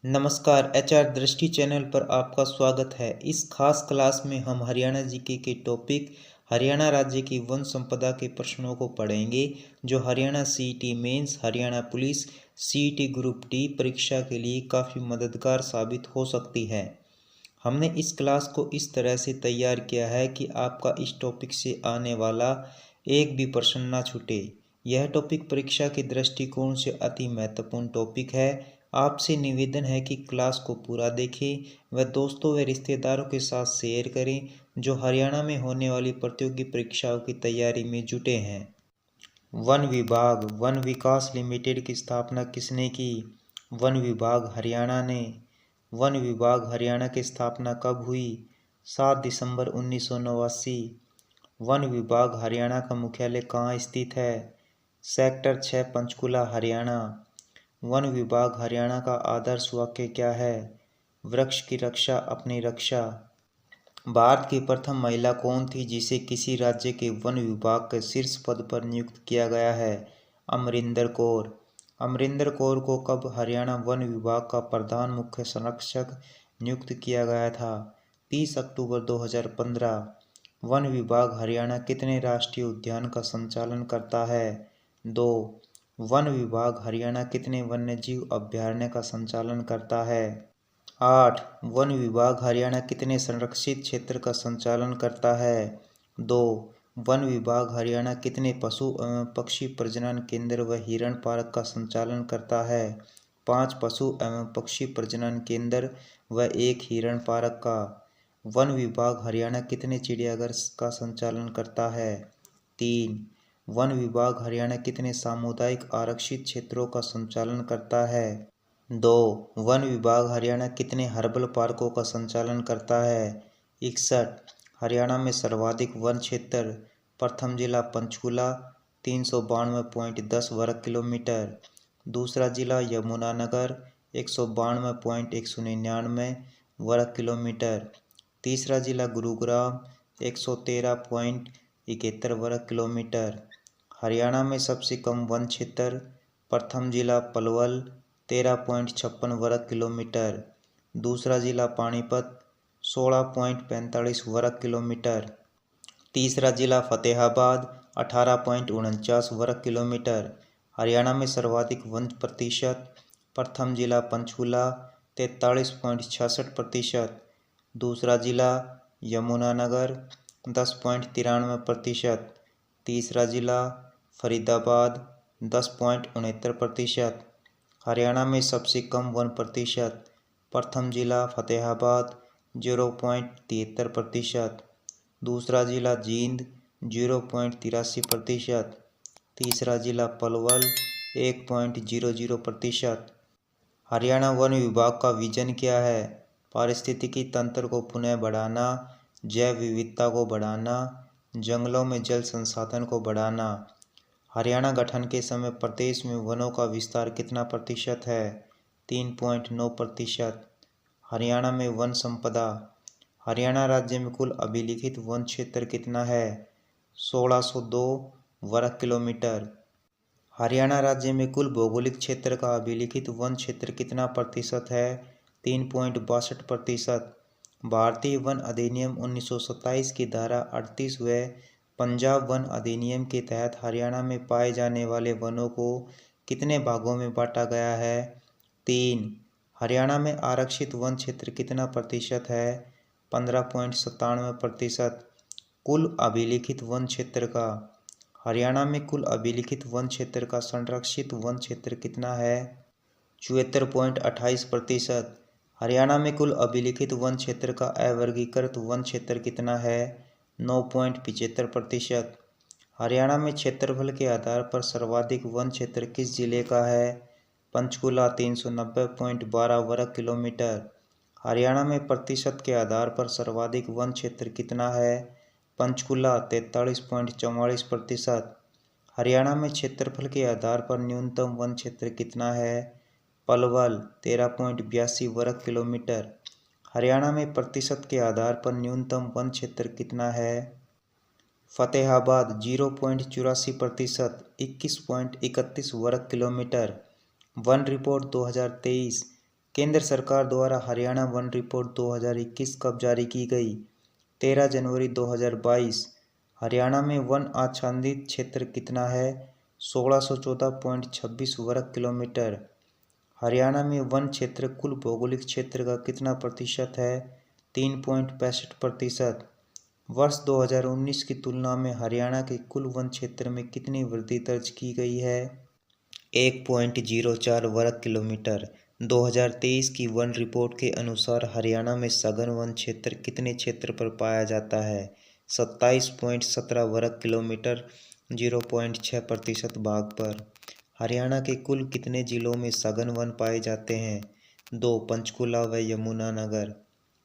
नमस्कार, एचआर दृष्टि चैनल पर आपका स्वागत है। इस खास क्लास में हम हरियाणा जीके के टॉपिक हरियाणा राज्य की वन संपदा के प्रश्नों को पढ़ेंगे, जो Haryana CET mains, Haryana police, CET group D परीक्षा के लिए काफ़ी मददगार साबित हो सकती है। हमने इस क्लास को इस तरह से तैयार किया है कि आपका इस टॉपिक से आने वाला एक भी प्रश्न ना छूटे। यह टॉपिक परीक्षा के दृष्टिकोण से अति महत्वपूर्ण टॉपिक है। आपसे निवेदन है कि क्लास को पूरा देखें व दोस्तों व रिश्तेदारों के साथ शेयर करें जो हरियाणा में होने वाली प्रतियोगी परीक्षाओं की तैयारी में जुटे हैं। वन विभाग वन विकास लिमिटेड की स्थापना किसने की? वन विभाग हरियाणा ने। वन विभाग हरियाणा की स्थापना कब हुई? 7 दिसंबर 1989। वन विभाग हरियाणा का मुख्यालय कहाँ स्थित है? सेक्टर 6 पंचकुला हरियाणा। वन विभाग हरियाणा का आदर्श वाक्य क्या है? वृक्ष की रक्षा अपनी रक्षा। भारत की प्रथम महिला कौन थी जिसे किसी राज्य के वन विभाग के शीर्ष पद पर नियुक्त किया गया है? अमरिंदर कौर। अमरिंदर कौर को कब हरियाणा वन विभाग का प्रधान मुख्य संरक्षक नियुक्त किया गया था? 30 अक्टूबर 2015। वन विभाग हरियाणा कितने राष्ट्रीय उद्यान का संचालन करता है? 2। वन विभाग हरियाणा कितने वन्यजीव अभयारण्य का संचालन करता है? 8। वन विभाग हरियाणा कितने संरक्षित क्षेत्र का संचालन करता है? 2। वन विभाग हरियाणा कितने पशु एवं पक्षी प्रजनन केंद्र व हिरण पार्क का संचालन करता है? 5 पशु एवं पक्षी प्रजनन केंद्र व 1 हिरण पार्क का। वन विभाग हरियाणा कितने चिड़ियाघर का संचालन करता है? 3। वन विभाग हरियाणा कितने सामुदायिक आरक्षित क्षेत्रों का संचालन करता है? 2। वन विभाग हरियाणा कितने हर्बल पार्कों का संचालन करता है? 61। हरियाणा में सर्वाधिक वन क्षेत्र। प्रथम जिला पंचकुला 392.10 वर्ग किलोमीटर। दूसरा जिला यमुनानगर 192.199 वर्ग किलोमीटर। तीसरा जिला गुरुग्राम 113.71 वर्ग किलोमीटर। हरियाणा में सबसे कम वन क्षेत्र। प्रथम जिला पलवल 13.56 वर्ग किलोमीटर। दूसरा जिला पानीपत 16.45 वर्ग किलोमीटर। तीसरा जिला फतेहाबाद 18.49 वर्ग किलोमीटर। हरियाणा में सर्वाधिक वन प्रतिशत। प्रथम जिला पंचकुला 43.66%। दूसरा जिला यमुनानगर 10.93%। तीसरा जिला फरीदाबाद 10.69%। हरियाणा में सबसे कम वन प्रतिशत। प्रथम जिला फतेहाबाद 0.73%। दूसरा जिला जींद 0.83%। तीसरा जिला पलवल 1.00%। हरियाणा वन विभाग का विजन क्या है? पारिस्थितिकी तंत्र को पुनः बढ़ाना, जैव विविधता को बढ़ाना, जंगलों में जल संसाधन को बढ़ाना। हरियाणा गठन के समय प्रदेश में वनों का विस्तार कितना प्रतिशत है? 3.9%। हरियाणा में वन संपदा। हरियाणा राज्य में कुल अभिलिखित वन क्षेत्र कितना है? 1602 वर्ग किलोमीटर। हरियाणा राज्य में कुल भौगोलिक क्षेत्र का अभिलिखित वन क्षेत्र कितना प्रतिशत है? 3.62%। भारतीय वन अधिनियम 1927 की धारा 38 व पंजाब वन अधिनियम के तहत हरियाणा में पाए जाने वाले वनों को कितने भागों में बांटा गया है? 3। हरियाणा में आरक्षित वन क्षेत्र कितना प्रतिशत है? 15.97%। कुल अभिलिखित वन क्षेत्र का। हरियाणा में कुल अभिलिखित वन क्षेत्र का संरक्षित वन क्षेत्र कितना है? 74.28%। हरियाणा में कुल अभिलिखित वन क्षेत्र का अवर्गीकृत वन क्षेत्र कितना है? 9.75%। हरियाणा में क्षेत्रफल के आधार पर सर्वाधिक वन क्षेत्र किस जिले का है? पंचकुला 390.12 वर्ग किलोमीटर। हरियाणा में प्रतिशत के आधार पर सर्वाधिक वन क्षेत्र कितना है? पंचकुला 43.44%। हरियाणा में क्षेत्रफल के आधार पर न्यूनतम वन क्षेत्र कितना है? पलवल 13.82 वर्ग किलोमीटर। हरियाणा में प्रतिशत के आधार पर न्यूनतम वन क्षेत्र कितना है? फतेहाबाद 0.84%, 21.31 वर्ग किलोमीटर। वन रिपोर्ट 2023 केंद्र सरकार द्वारा हरियाणा वन रिपोर्ट 2021 कब जारी की गई? 13 जनवरी 2022। हरियाणा में वन आच्छादित क्षेत्र कितना है? 1614.26 वर्ग किलोमीटर। हरियाणा में वन क्षेत्र कुल भौगोलिक क्षेत्र का कितना प्रतिशत है? 3.65%। वर्ष 2019 की तुलना में हरियाणा के कुल वन क्षेत्र में कितनी वृद्धि दर्ज की गई है? 1.04 वर्ग किलोमीटर। 2023 की वन रिपोर्ट के अनुसार हरियाणा में सघन वन क्षेत्र कितने क्षेत्र पर पाया जाता है? 27.17 वर्ग किलोमीटर, 0.6% भाग पर। हरियाणा के कुल कितने जिलों में सघन वन पाए जाते हैं? 2, पंचकुला व यमुनानगर।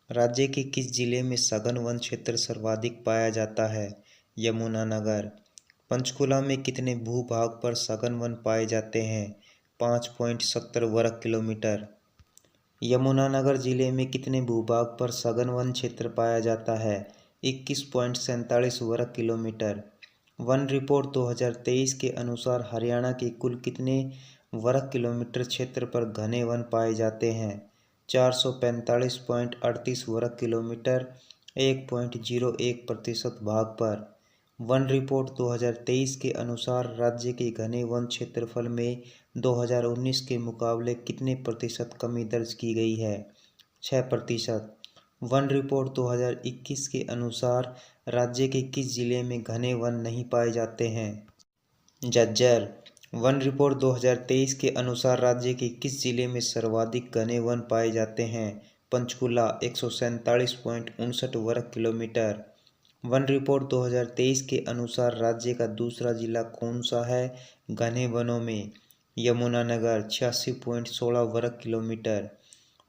राज्य के किस जिले में सघन वन क्षेत्र सर्वाधिक पाया जाता है? यमुनानगर। पंचकुला में कितने भूभाग पर सघन वन पाए जाते हैं? 5.70 वर्ग किलोमीटर। यमुनानगर जिले में कितने भूभाग पर सघन वन क्षेत्र पाया जाता है? 21.47 वर्ग किलोमीटर। वन रिपोर्ट 2023 के अनुसार हरियाणा के कुल कितने वर्ग किलोमीटर क्षेत्र पर घने वन पाए जाते हैं? 445.38 वर्ग किलोमीटर, 1.01% भाग पर। वन रिपोर्ट 2023 के अनुसार राज्य के घने वन क्षेत्रफल में 2019 के मुकाबले कितने प्रतिशत कमी दर्ज की गई है? 6%। वन रिपोर्ट 2021 के अनुसार राज्य के किस जिले में घने वन नहीं पाए जाते हैं? झज्जर। वन रिपोर्ट 2023 के अनुसार राज्य के किस जिले में सर्वाधिक घने वन पाए जाते हैं? पंचकुला, 147.59 वर्ग किलोमीटर। वन रिपोर्ट 2023 के अनुसार राज्य का दूसरा जिला कौन सा है घने वनों में? यमुनानगर, 86.16 वर्ग किलोमीटर।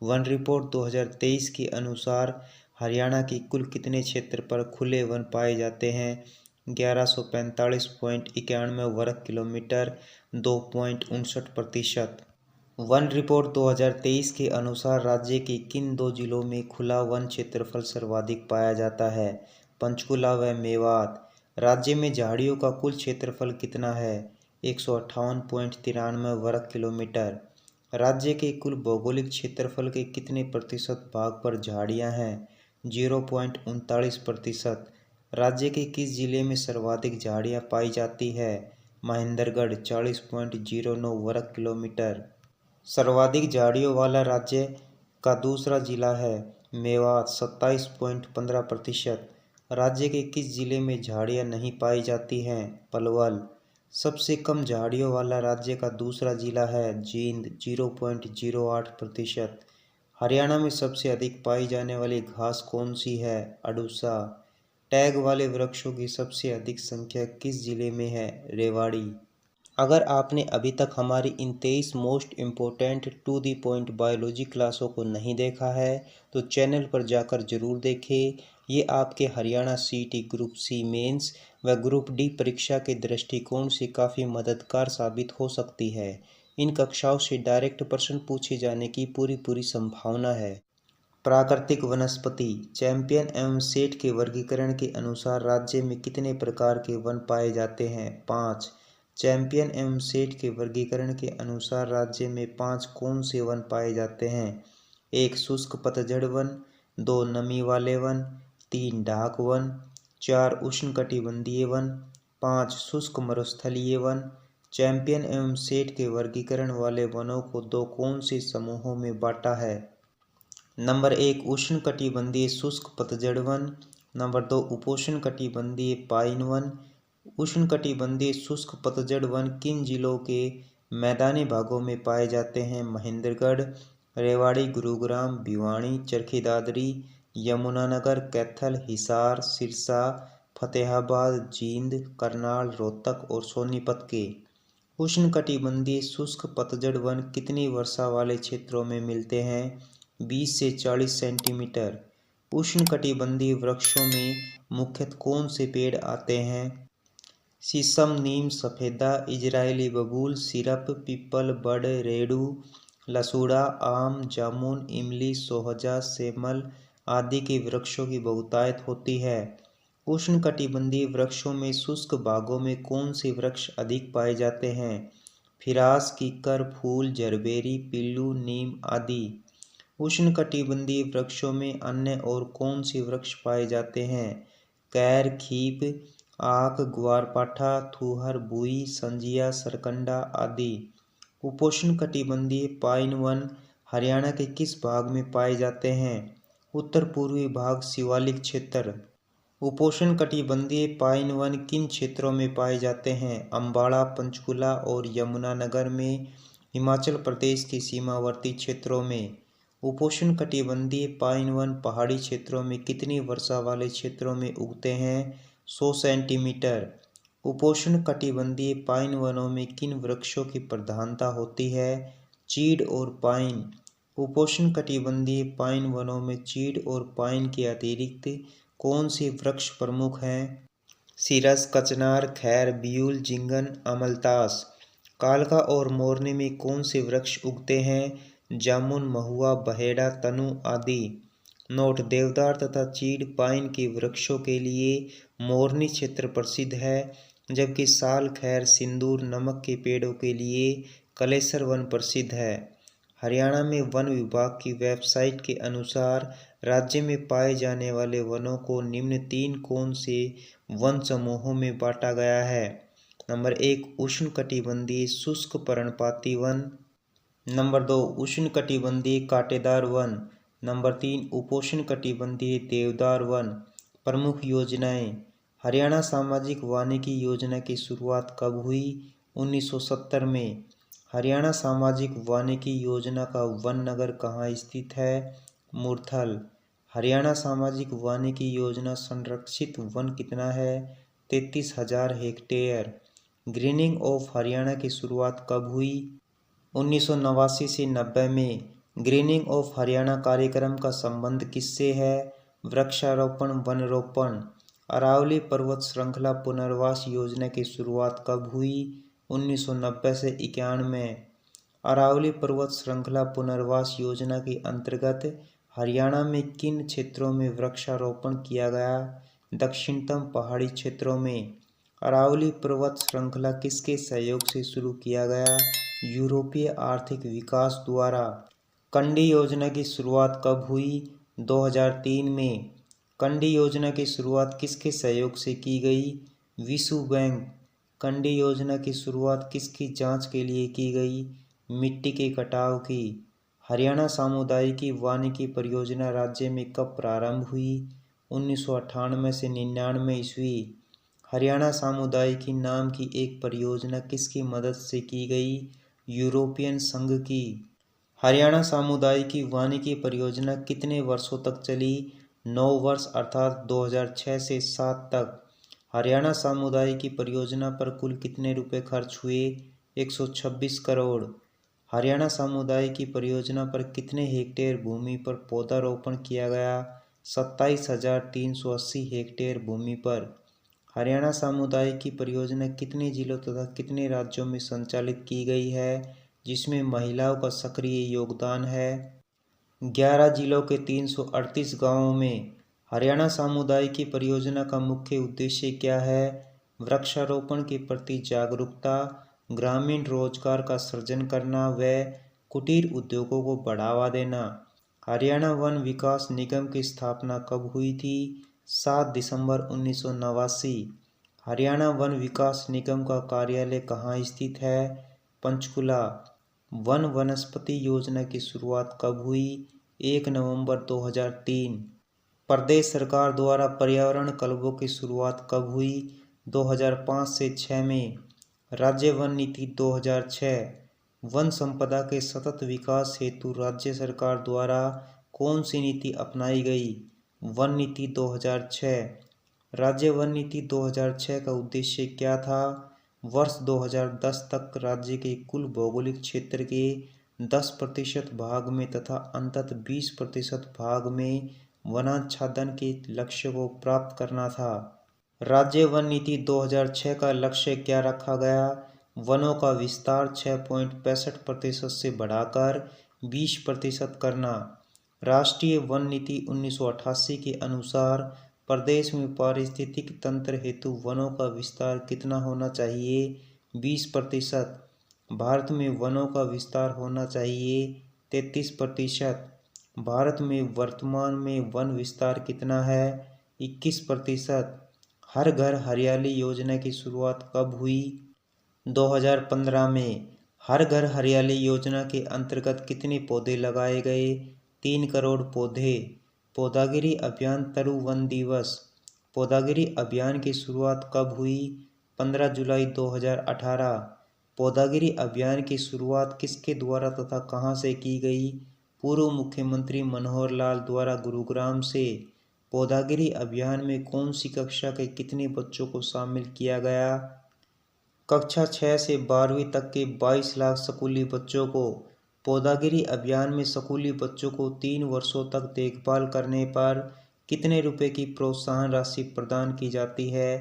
वन रिपोर्ट 2023 के अनुसार हरियाणा के कुल कितने क्षेत्र पर खुले वन पाए जाते हैं? 1145.91 वर्ग किलोमीटर, 2.59%। वन रिपोर्ट 2023 के अनुसार राज्य के किन दो जिलों में खुला वन क्षेत्रफल सर्वाधिक पाया जाता है? पंचकुला व मेवात। राज्य में झाड़ियों का कुल क्षेत्रफल कितना है? 158.93 वर्ग किलोमीटर। राज्य के कुल भौगोलिक क्षेत्रफल के कितने प्रतिशत भाग पर झाड़ियां हैं? 0.39%। राज्य के किस जिले में सर्वाधिक झाड़ियां पाई जाती है? महेंद्रगढ़, 40.09 वर्ग किलोमीटर। सर्वाधिक झाड़ियों वाला राज्य का दूसरा जिला है मेवात, 27.15%। राज्य के किस जिले में झाड़ियां नहीं पाई जाती हैं? पलवल। सबसे कम झाड़ियों वाला राज्य का दूसरा जिला है जींद, 0.08%। हरियाणा में सबसे अधिक पाई जाने वाली घास कौन सी है? अडुसा। टैग वाले वृक्षों की सबसे अधिक संख्या किस जिले में है? रेवाड़ी। अगर आपने अभी तक हमारी इन 23 most important to the point biology क्लासों को नहीं देखा है तो चैनल पर जाकर जरूर देखें। ये आपके Haryana CET group C mains व ग्रुप डी परीक्षा के दृष्टिकोण से काफ़ी मददगार साबित हो सकती है। इन कक्षाओं से डायरेक्ट प्रश्न पूछे जाने की पूरी संभावना है। प्राकृतिक वनस्पति चैंपियन एवं सेठ के वर्गीकरण के अनुसार राज्य में कितने प्रकार के वन पाए जाते हैं? 5। चैंपियन एवं सेठ के वर्गीकरण के अनुसार राज्य में 5 कौन से वन पाए जाते हैं? 1. शुष्क पतझड़ वन, 2. नमी वाले वन, 3. ढाक वन, 4. उष्णकटिबंधीय वन, 5. शुष्क मरुस्थलीय वन। चैंपियन एवं सेठ के वर्गीकरण वाले वनों को दो कौन से समूहों में बांटा है? नंबर 1 उष्णकटिबंधीय शुष्क पतझड़ वन, नंबर 2 उपोष्णकटिबंधीय पाइन वन। उष्णकटिबंधीय शुष्क पतझड़ वन किन जिलों के मैदानी भागों में पाए जाते हैं? महेंद्रगढ़, रेवाड़ी, गुरुग्राम, भिवानी, चरखी दादरी, यमुनानगर, कैथल, हिसार, सिरसा, फतेहाबाद, जींद, करनाल, रोहतक और सोनीपत के। उष्णकटिबंधीय शुष्क पतझड़ वन कितनी वर्षा वाले क्षेत्रों में मिलते हैं? 20 से 40 सेंटीमीटर। उष्णकटिबंधीय वृक्षों में मुख्यतः कौन से पेड़ आते हैं? शीशम, नीम, सफेदा, इजरायली बबूल, सिरप, पीपल, बड़, रेड़ू, लसूड़ा, आम, जामुन, इमली, सोहजा, सेमल आदि के वृक्षों की बहुतायत होती है। उष्णकटिबंधीय वृक्षों में शुष्क भागों में कौन से वृक्ष अधिक पाए जाते हैं? फिरास, कीकर, फूल, जरबेरी, पिल्लू, नीम आदि। उष्णकटिबंधीय वृक्षों में अन्य और कौन से वृक्ष पाए जाते हैं? कैर, खीप, आक, ग्वारपाठा, थूहर, बुई, संजिया, सरकंडा आदि। उपोष्णकटिबंधीय पाइन वन हरियाणा के किस भाग में पाए जाते हैं? उत्तर पूर्वी भाग, शिवालिक क्षेत्र। उपोष्णकटिबंधीय पाइन वन किन क्षेत्रों में पाए जाते हैं? अम्बाड़ा, पंचकुला और यमुनानगर में, हिमाचल प्रदेश के सीमावर्ती क्षेत्रों में। उपोष्णकटिबंधीय पाइन वन पहाड़ी क्षेत्रों में कितनी वर्षा वाले क्षेत्रों में उगते हैं? 100 सेंटीमीटर। उपोष्णकटिबंधीय पाइन वनों में किन वृक्षों की प्रधानता होती है? चीड़ और पाइन। उपोष्णकटिबंधीय पाइन वनों में चीड़ और पाइन के अतिरिक्त कौन से वृक्ष प्रमुख हैं? सीरस, कचनार, खैर, बियूल, जिंगन, अमलतास। कालका और मोरनी में कौन से वृक्ष उगते हैं? जामुन, महुआ, बहेड़ा, तनु आदि। नोट: देवदार तथा चीड़ पाइन के वृक्षों के लिए मोरनी क्षेत्र प्रसिद्ध है, जबकि साल, खैर, सिंदूर, नमक के पेड़ों के लिए कलेसर वन प्रसिद्ध है। हरियाणा में वन विभाग की वेबसाइट के अनुसार राज्य में पाए जाने वाले वनों को निम्न 3 कौन से वन समूहों में बांटा गया है? नंबर 1 उष्णकटिबंधीय शुष्क पर्णपाती वन। नंबर 2 उष्णकटिबंधीय कांटेदार वन। नंबर 3 उपोष्णकटिबंधीय देवदार वन। प्रमुख योजनाएं: हरियाणा सामाजिक वानिकी योजना की शुरुआत कब हुई? 1970 में। हरियाणा सामाजिक वानिकी योजना का वन नगर कहाँ स्थित है? मुरथल। हरियाणा सामाजिक वानिकी योजना संरक्षित वन कितना है? 33,000 हेक्टेयर। ग्रीनिंग ऑफ हरियाणा की शुरुआत कब हुई? 1989 से 90 में। ग्रीनिंग ऑफ हरियाणा कार्यक्रम का संबंध किससे है? वृक्षारोपण, वनरोपण। अरावली पर्वत श्रृंखला पुनर्वास योजना की शुरुआत कब हुई? 1990 से 91। अरावली पर्वत श्रृंखला पुनर्वास योजना के अंतर्गत हरियाणा में किन क्षेत्रों में वृक्षारोपण किया गया? दक्षिणतम पहाड़ी क्षेत्रों में। अरावली पर्वत श्रृंखला किसके सहयोग से शुरू किया गया? यूरोपीय आर्थिक विकास द्वारा। कंडी योजना की शुरुआत कब हुई? 2003 में। कंडी योजना की शुरुआत किसके सहयोग से की गई? विश्व बैंक। कंडी योजना की शुरुआत किसकी जांच के लिए की गई? मिट्टी के कटाव की। हरियाणा सामुदायिकी वानिकी परियोजना राज्य में कब प्रारंभ हुई? 1998 से 99 ईस्वी। हरियाणा सामुदायिकी नाम की एक परियोजना किसकी मदद से की गई? यूरोपियन संघ की। हरियाणा सामुदायिकी वानिकी परियोजना कितने वर्षों तक चली? 9 वर्ष अर्थात 2006 से 7 तक। हरियाणा सामुदायिकी परियोजना पर कुल कितने रुपए खर्च हुए? 126 करोड़। हरियाणा सामुदायिकी परियोजना पर कितने हेक्टेयर भूमि पर पौधारोपण किया गया? 27,380 हेक्टेयर भूमि पर। हरियाणा सामुदायिकी परियोजना कितने जिलों तथा कितने राज्यों में संचालित की गई है, जिसमें महिलाओं का सक्रिय योगदान है? 11 जिलों के 338 गांवों में। हरियाणा सामुदायिकी परियोजना का मुख्य उद्देश्य क्या है? वृक्षारोपण के प्रति जागरूकता, ग्रामीण रोजगार का सृजन करना व कुटीर उद्योगों को बढ़ावा देना। हरियाणा वन विकास निगम की स्थापना कब हुई थी? 7 दिसंबर 1989। हरियाणा वन विकास निगम का कार्यालय कहाँ स्थित है? पंचकुला। वन वनस्पति योजना की शुरुआत कब हुई? 1 नवंबर 2003। प्रदेश सरकार द्वारा पर्यावरण क्लबों की शुरुआत कब हुई? 2005 से 6 में। राज्य वन नीति 2006। वन संपदा के सतत विकास हेतु राज्य सरकार द्वारा कौन सी नीति अपनाई गई? वन नीति 2006। राज्य वन नीति 2006 का उद्देश्य क्या था? वर्ष 2010 तक राज्य के कुल भौगोलिक क्षेत्र के 10% भाग में तथा अंततः 20% भाग में वनाच्छादन के लक्ष्य को प्राप्त करना था। राज्य वन नीति 2006 का लक्ष्य क्या रखा गया? वनों का विस्तार 6.65% से बढ़ाकर 20% करना। राष्ट्रीय वन नीति 1988 के अनुसार प्रदेश में पारिस्थितिक तंत्र हेतु वनों का विस्तार कितना होना चाहिए? 20%। भारत में वनों का विस्तार होना चाहिए 33%। भारत में वर्तमान में वन विस्तार कितना है? 21%। हर घर हरियाली योजना की शुरुआत कब हुई? 2015 में। हर घर हरियाली योजना के अंतर्गत कितने पौधे लगाए गए? 3 करोड़ पौधे। पौधागिरी अभियान तरु वन दिवस। पौधागिरी अभियान की शुरुआत कब हुई? 15 जुलाई 2018। पौधागिरी अभियान की शुरुआत किसके द्वारा तथा कहां से की गई? पूर्व मुख्यमंत्री मनोहर लाल द्वारा गुरुग्राम से। पौधागिरी अभियान में कौन सी कक्षा के कितने बच्चों को शामिल किया गया? कक्षा 6 से 12वीं तक के 22 लाख स्कूली बच्चों को। पौधागिरी अभियान में स्कूली बच्चों को 3 वर्षों तक देखभाल करने पर कितने रुपए की प्रोत्साहन राशि प्रदान की जाती है?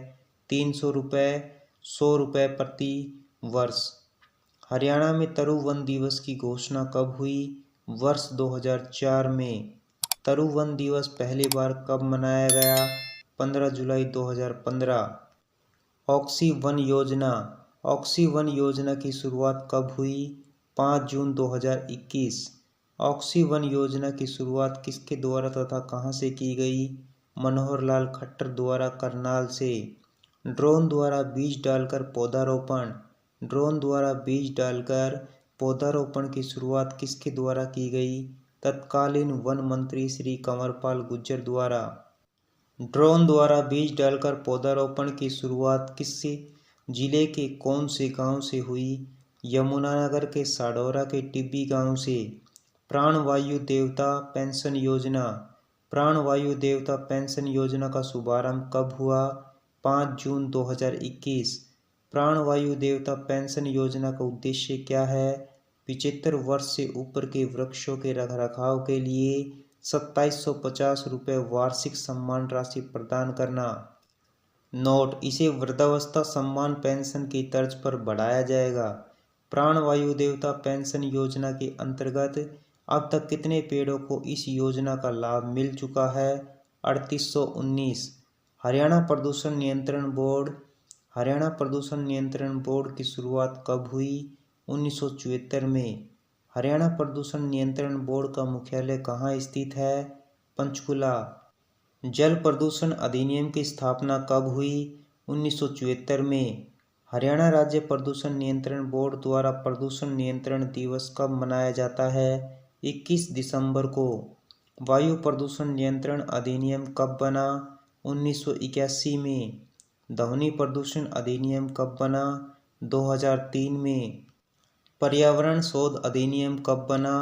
300 रुपये, 100 रुपये प्रति वर्ष। हरियाणा में तरु वन दिवस की घोषणा कब हुई? वर्ष 2004 में। तरु वन दिवस पहली बार कब मनाया गया? 15 जुलाई 2015। ऑक्सी वन योजना। ऑक्सी वन योजना की शुरुआत कब हुई? 5 जून 2021। ऑक्सी वन योजना की शुरुआत किसके द्वारा तथा कहां से की गई? मनोहर लाल खट्टर द्वारा करनाल से। ड्रोन द्वारा बीज डालकर पौधारोपण। ड्रोन द्वारा बीज डालकर पौधारोपण की शुरुआत किसके द्वारा की गई? तत्कालीन वन मंत्री श्री कंवरपाल गुर्जर द्वारा। ड्रोन द्वारा बीज डालकर पौधारोपण की शुरुआत किस जिले के कौन से गांव से हुई? यमुनानगर के साडौरा के टिब्बी गांव से। प्राणवायु देवता पेंशन योजना। प्राणवायु देवता पेंशन योजना का शुभारंभ कब हुआ? 5 जून 2021। प्राणवायु देवता पेंशन योजना का उद्देश्य क्या है? 75 वर्ष से ऊपर के वृक्षों के रखरखाव के लिए 2750 रुपये वार्षिक सम्मान राशि प्रदान करना। नोट: इसे वृद्धावस्था सम्मान पेंशन की तर्ज पर बढ़ाया जाएगा। प्राणवायु देवता पेंशन योजना के अंतर्गत अब तक कितने पेड़ों को इस योजना का लाभ मिल चुका है? 3819। हरियाणा प्रदूषण नियंत्रण बोर्ड। हरियाणा प्रदूषण नियंत्रण बोर्ड की शुरुआत कब हुई? 1974 में। हरियाणा प्रदूषण नियंत्रण बोर्ड का मुख्यालय कहाँ स्थित है? पंचकुला। जल प्रदूषण अधिनियम की स्थापना कब हुई? 1974 में। हरियाणा राज्य प्रदूषण नियंत्रण बोर्ड द्वारा प्रदूषण नियंत्रण दिवस कब मनाया जाता है? 21 दिसंबर को। वायु प्रदूषण नियंत्रण अधिनियम कब बना? 1981 में। ध्वनि प्रदूषण अधिनियम कब बना? 2003 में। पर्यावरण शोध अधिनियम कब बना?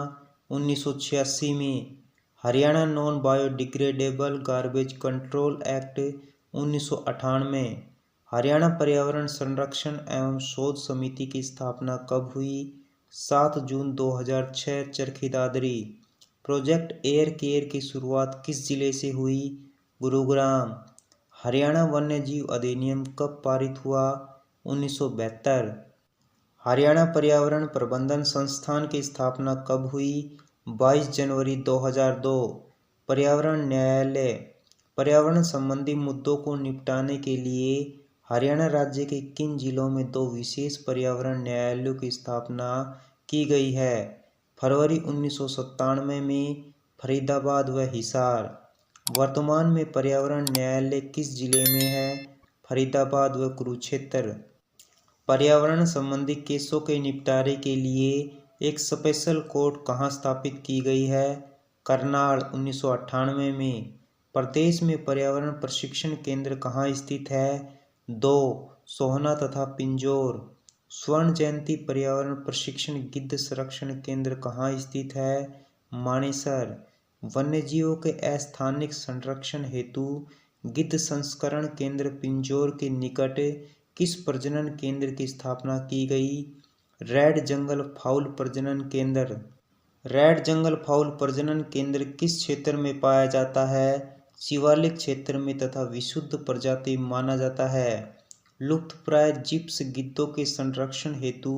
1986 में। Haryana non biodegradable garbage control act 1998। Haryana पर्यावरण संरक्षण एवं शोध समिति की स्थापना कब हुई? 7 जून 2006 Charkhi Dadri. Project air care की शुरुआत किस जिले से हुई? गुरुग्राम। हरियाणा वन्यजीव अधिनियम कब पारित हुआ? 1972। हरियाणा पर्यावरण प्रबंधन संस्थान की स्थापना कब हुई? 22 जनवरी 2002। पर्यावरण न्यायालय। पर्यावरण संबंधी मुद्दों को निपटाने के लिए हरियाणा राज्य के किन जिलों में 2 विशेष पर्यावरण न्यायालयों की स्थापना की गई है? फरवरी 1997 में फरीदाबाद व हिसार। वर्तमान में पर्यावरण न्यायालय किस जिले में है? फरीदाबाद व कुरुक्षेत्र। पर्यावरण संबंधी केसों के निपटारे के लिए एक स्पेशल कोर्ट कहाँ स्थापित की गई है? करनाल 1998 में। प्रदेश में पर्यावरण प्रशिक्षण केंद्र कहाँ स्थित है? 2 सोहना तथा पिंजौर। स्वर्ण जयंती पर्यावरण प्रशिक्षण गिद्ध संरक्षण केंद्र कहाँ स्थित है? मानेसर। वन्यजीवों के अस्थानिक संरक्षण हेतु गिद्ध संस्करण केंद्र पिंजौर के निकट किस प्रजनन केंद्र की स्थापना की गई? रेड जंगल फाउल प्रजनन केंद्र। रेड जंगल फाउल प्रजनन केंद्र किस क्षेत्र में पाया जाता है? शिवालिक क्षेत्र में तथा विशुद्ध प्रजाति माना जाता है। लुप्तप्राय जिप्स गिद्धों के संरक्षण हेतु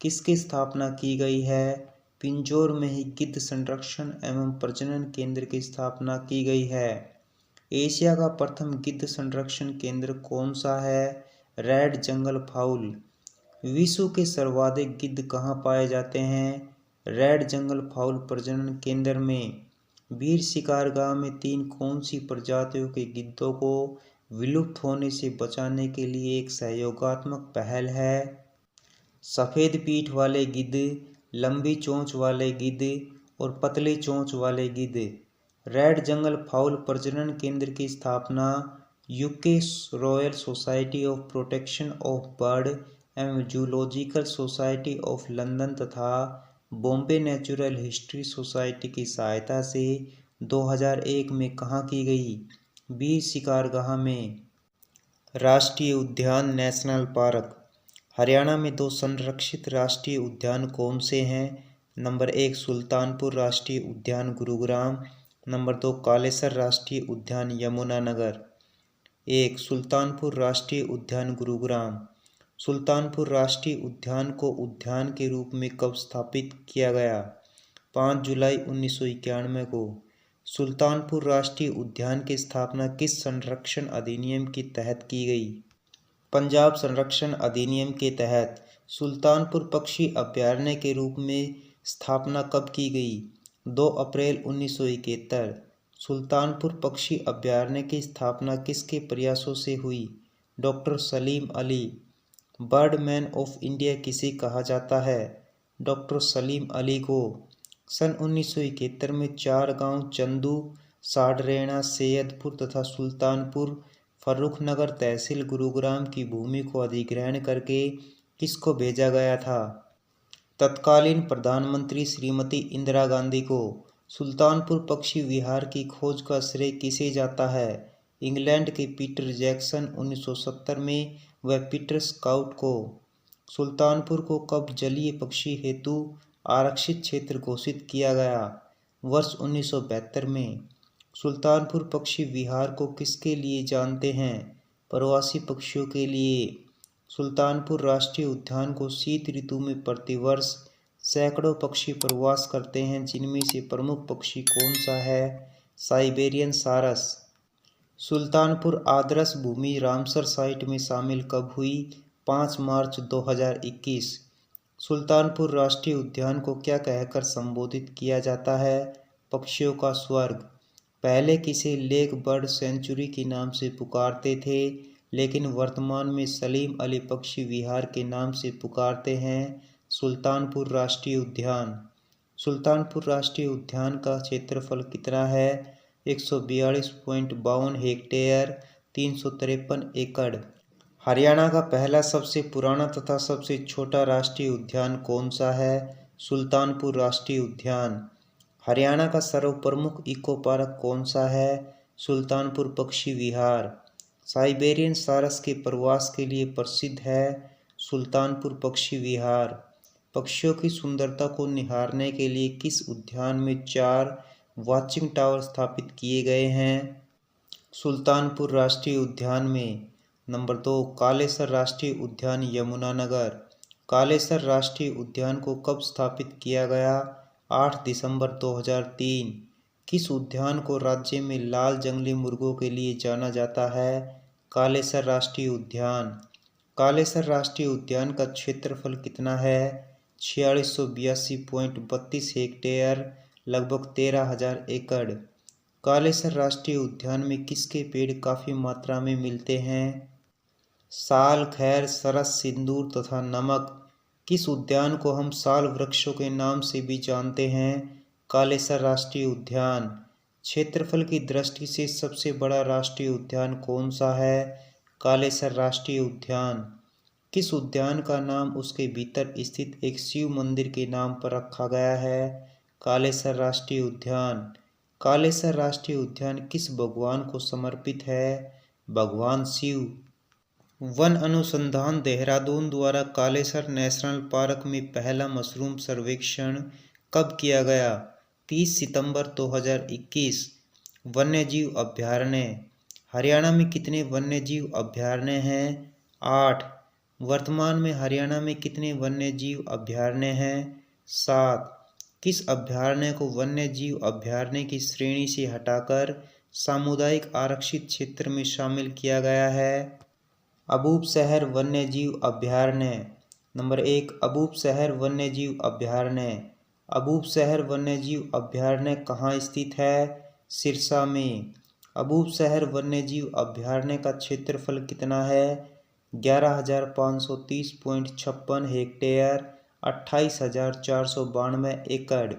किसकी स्थापना की गई है? पिंजौर में ही गिद्ध संरक्षण एवं प्रजनन केंद्र की स्थापना की गई है। एशिया का प्रथम गिद्ध संरक्षण केंद्र कौन सा है? रेड जंगल फाउल। विश्व के सर्वाधिक गिद्ध कहाँ पाए जाते हैं? रेड जंगल फाउल प्रजनन केंद्र में। वीर शिकारगाह में 3 कौन सी प्रजातियों के गिद्धों को विलुप्त होने से बचाने के लिए एक सहयोगात्मक पहल है? सफ़ेद पीठ वाले गिद्ध, लंबी चोंच वाले गिद्ध और पतली चोंच वाले गिद्ध। रेड जंगल फाउल प्रजनन केंद्र की स्थापना UK royal society of protection of bird एवं जूलॉजिकल सोसाइटी ऑफ लंदन तथा बॉम्बे नेचुरल हिस्ट्री सोसाइटी की सहायता से 2001 में कहाँ की गई? वीर शिकारगाह में। राष्ट्रीय उद्यान नेशनल पार्क। हरियाणा में 2 संरक्षित राष्ट्रीय उद्यान कौन से हैं? नंबर 1 सुल्तानपुर राष्ट्रीय उद्यान गुरुग्राम, नंबर 2 कालेसर राष्ट्रीय उद्यान यमुनानगर। 1 सुल्तानपुर राष्ट्रीय उद्यान गुरुग्राम। सुल्तानपुर राष्ट्रीय उद्यान को उद्यान के रूप में कब स्थापित किया गया? 5 जुलाई 1991 को। सुल्तानपुर राष्ट्रीय उद्यान की स्थापना किस संरक्षण अधिनियम के तहत की गई? पंजाब संरक्षण अधिनियम के तहत। सुल्तानपुर पक्षी अभयारण्य के रूप में स्थापना कब की गई? 2 अप्रैल 1971। सुल्तानपुर पक्षी अभयारण्य की स्थापना किसके प्रयासों से हुई? Doctor Salim Ali. Birdman of India किसे कहा जाता है? डॉक्टर सलीम अली को। सन 1971 में 4 गांव चंदू, साडरेणा, सैयदपुर तथा सुल्तानपुर फर्रुखनगर तहसील गुरुग्राम की भूमि को अधिग्रहण करके किसको भेजा गया था? तत्कालीन प्रधानमंत्री श्रीमती इंदिरा गांधी को। सुल्तानपुर पक्षी विहार की खोज का श्रेय किसे जाता है? इंग्लैंड के पीटर जैक्सन 1970 में व पीटर स्काउट को। सुल्तानपुर को कब जलीय पक्षी हेतु आरक्षित क्षेत्र घोषित किया गया? वर्ष 1972 में। सुल्तानपुर पक्षी विहार को किसके लिए जानते हैं? प्रवासी पक्षियों के लिए। सुल्तानपुर राष्ट्रीय उद्यान को शीत ऋतु में प्रतिवर्ष सैकड़ों पक्षी प्रवास करते हैं, जिनमें से प्रमुख पक्षी कौन सा है? साइबेरियन सारस। सुल्तानपुर आदर्श भूमि रामसर साइट में शामिल कब हुई? 5 मार्च 2021। सुल्तानपुर राष्ट्रीय उद्यान को क्या कहकर संबोधित किया जाता है? पक्षियों का स्वर्ग। पहले किसे लेक बर्ड सेंचुरी के नाम से पुकारते थे, लेकिन वर्तमान में सलीम अली पक्षी विहार के नाम से पुकारते हैं? सुल्तानपुर राष्ट्रीय उद्यान। सुल्तानपुर राष्ट्रीय उद्यान का क्षेत्रफल कितना है? 142.52 हेक्टेयर, 353 एकड़। हरियाणा का पहला सबसे पुराना तथा सबसे छोटा राष्ट्रीय उद्यान कौन सा है? सुल्तानपुर राष्ट्रीय उद्यान। हरियाणा का सर्वप्रमुख इको पार्क कौन सा है? सुल्तानपुर पक्षी विहार। साइबेरियन सारस के प्रवास के लिए प्रसिद्ध है? सुल्तानपुर पक्षी विहार। पक्षियों की सुंदरता को निहारने के लिए किस उद्यान में 4 वॉचिंग टावर स्थापित किए गए हैं? सुल्तानपुर राष्ट्रीय उद्यान में। नंबर 2 कालेसर राष्ट्रीय उद्यान यमुनानगर। कालेसर राष्ट्रीय उद्यान को कब स्थापित किया गया? 8 दिसंबर 2003। किस उद्यान को राज्य में लाल जंगली मुर्गों के लिए जाना जाता है? कालेसर राष्ट्रीय उद्यान। कालेसर राष्ट्रीय उद्यान का क्षेत्रफल कितना है? 4682.32 हेक्टेयर, लगभग 13,000 एकड़। कालेसर राष्ट्रीय उद्यान में किसके पेड़ काफ़ी मात्रा में मिलते हैं? साल, खैर, सरस, सिंदूर तथा नमक। किस उद्यान को हम साल वृक्षों के नाम से भी जानते हैं? कालेसर राष्ट्रीय उद्यान। क्षेत्रफल की दृष्टि से सबसे बड़ा राष्ट्रीय उद्यान कौन सा है? कालेसर राष्ट्रीय उद्यान। किस उद्यान का नाम उसके भीतर स्थित एक शिव मंदिर के नाम पर रखा गया है? कालेसर राष्ट्रीय उद्यान। कालेसर राष्ट्रीय उद्यान किस भगवान को समर्पित है? भगवान शिव। वन अनुसंधान देहरादून द्वारा कालेसर नेशनल पार्क में पहला मशरूम सर्वेक्षण कब किया गया? 30 सितंबर 2021। वन्यजीव अभयारण्य। हरियाणा में कितने वन्यजीव अभयारण्य हैं? 8। वर्तमान में हरियाणा में कितने वन्यजीव अभयारण्य हैं? 7। किस अभयारण्य को वन्यजीव अभयारण्य की श्रेणी से हटाकर सामुदायिक आरक्षित क्षेत्र में शामिल किया गया है? अबूबशहर वन्यजीव अभयारण्य। नंबर 1 अबूबशहर वन्यजीव अभयारण्य। अबूबशहर वन्यजीव अभयारण्य कहाँ स्थित है? सिरसा में। अबूबशहर वन्यजीव अभयारण्य का क्षेत्रफल कितना है? 11,530.56 हेक्टेयर, 28,492 एकड़।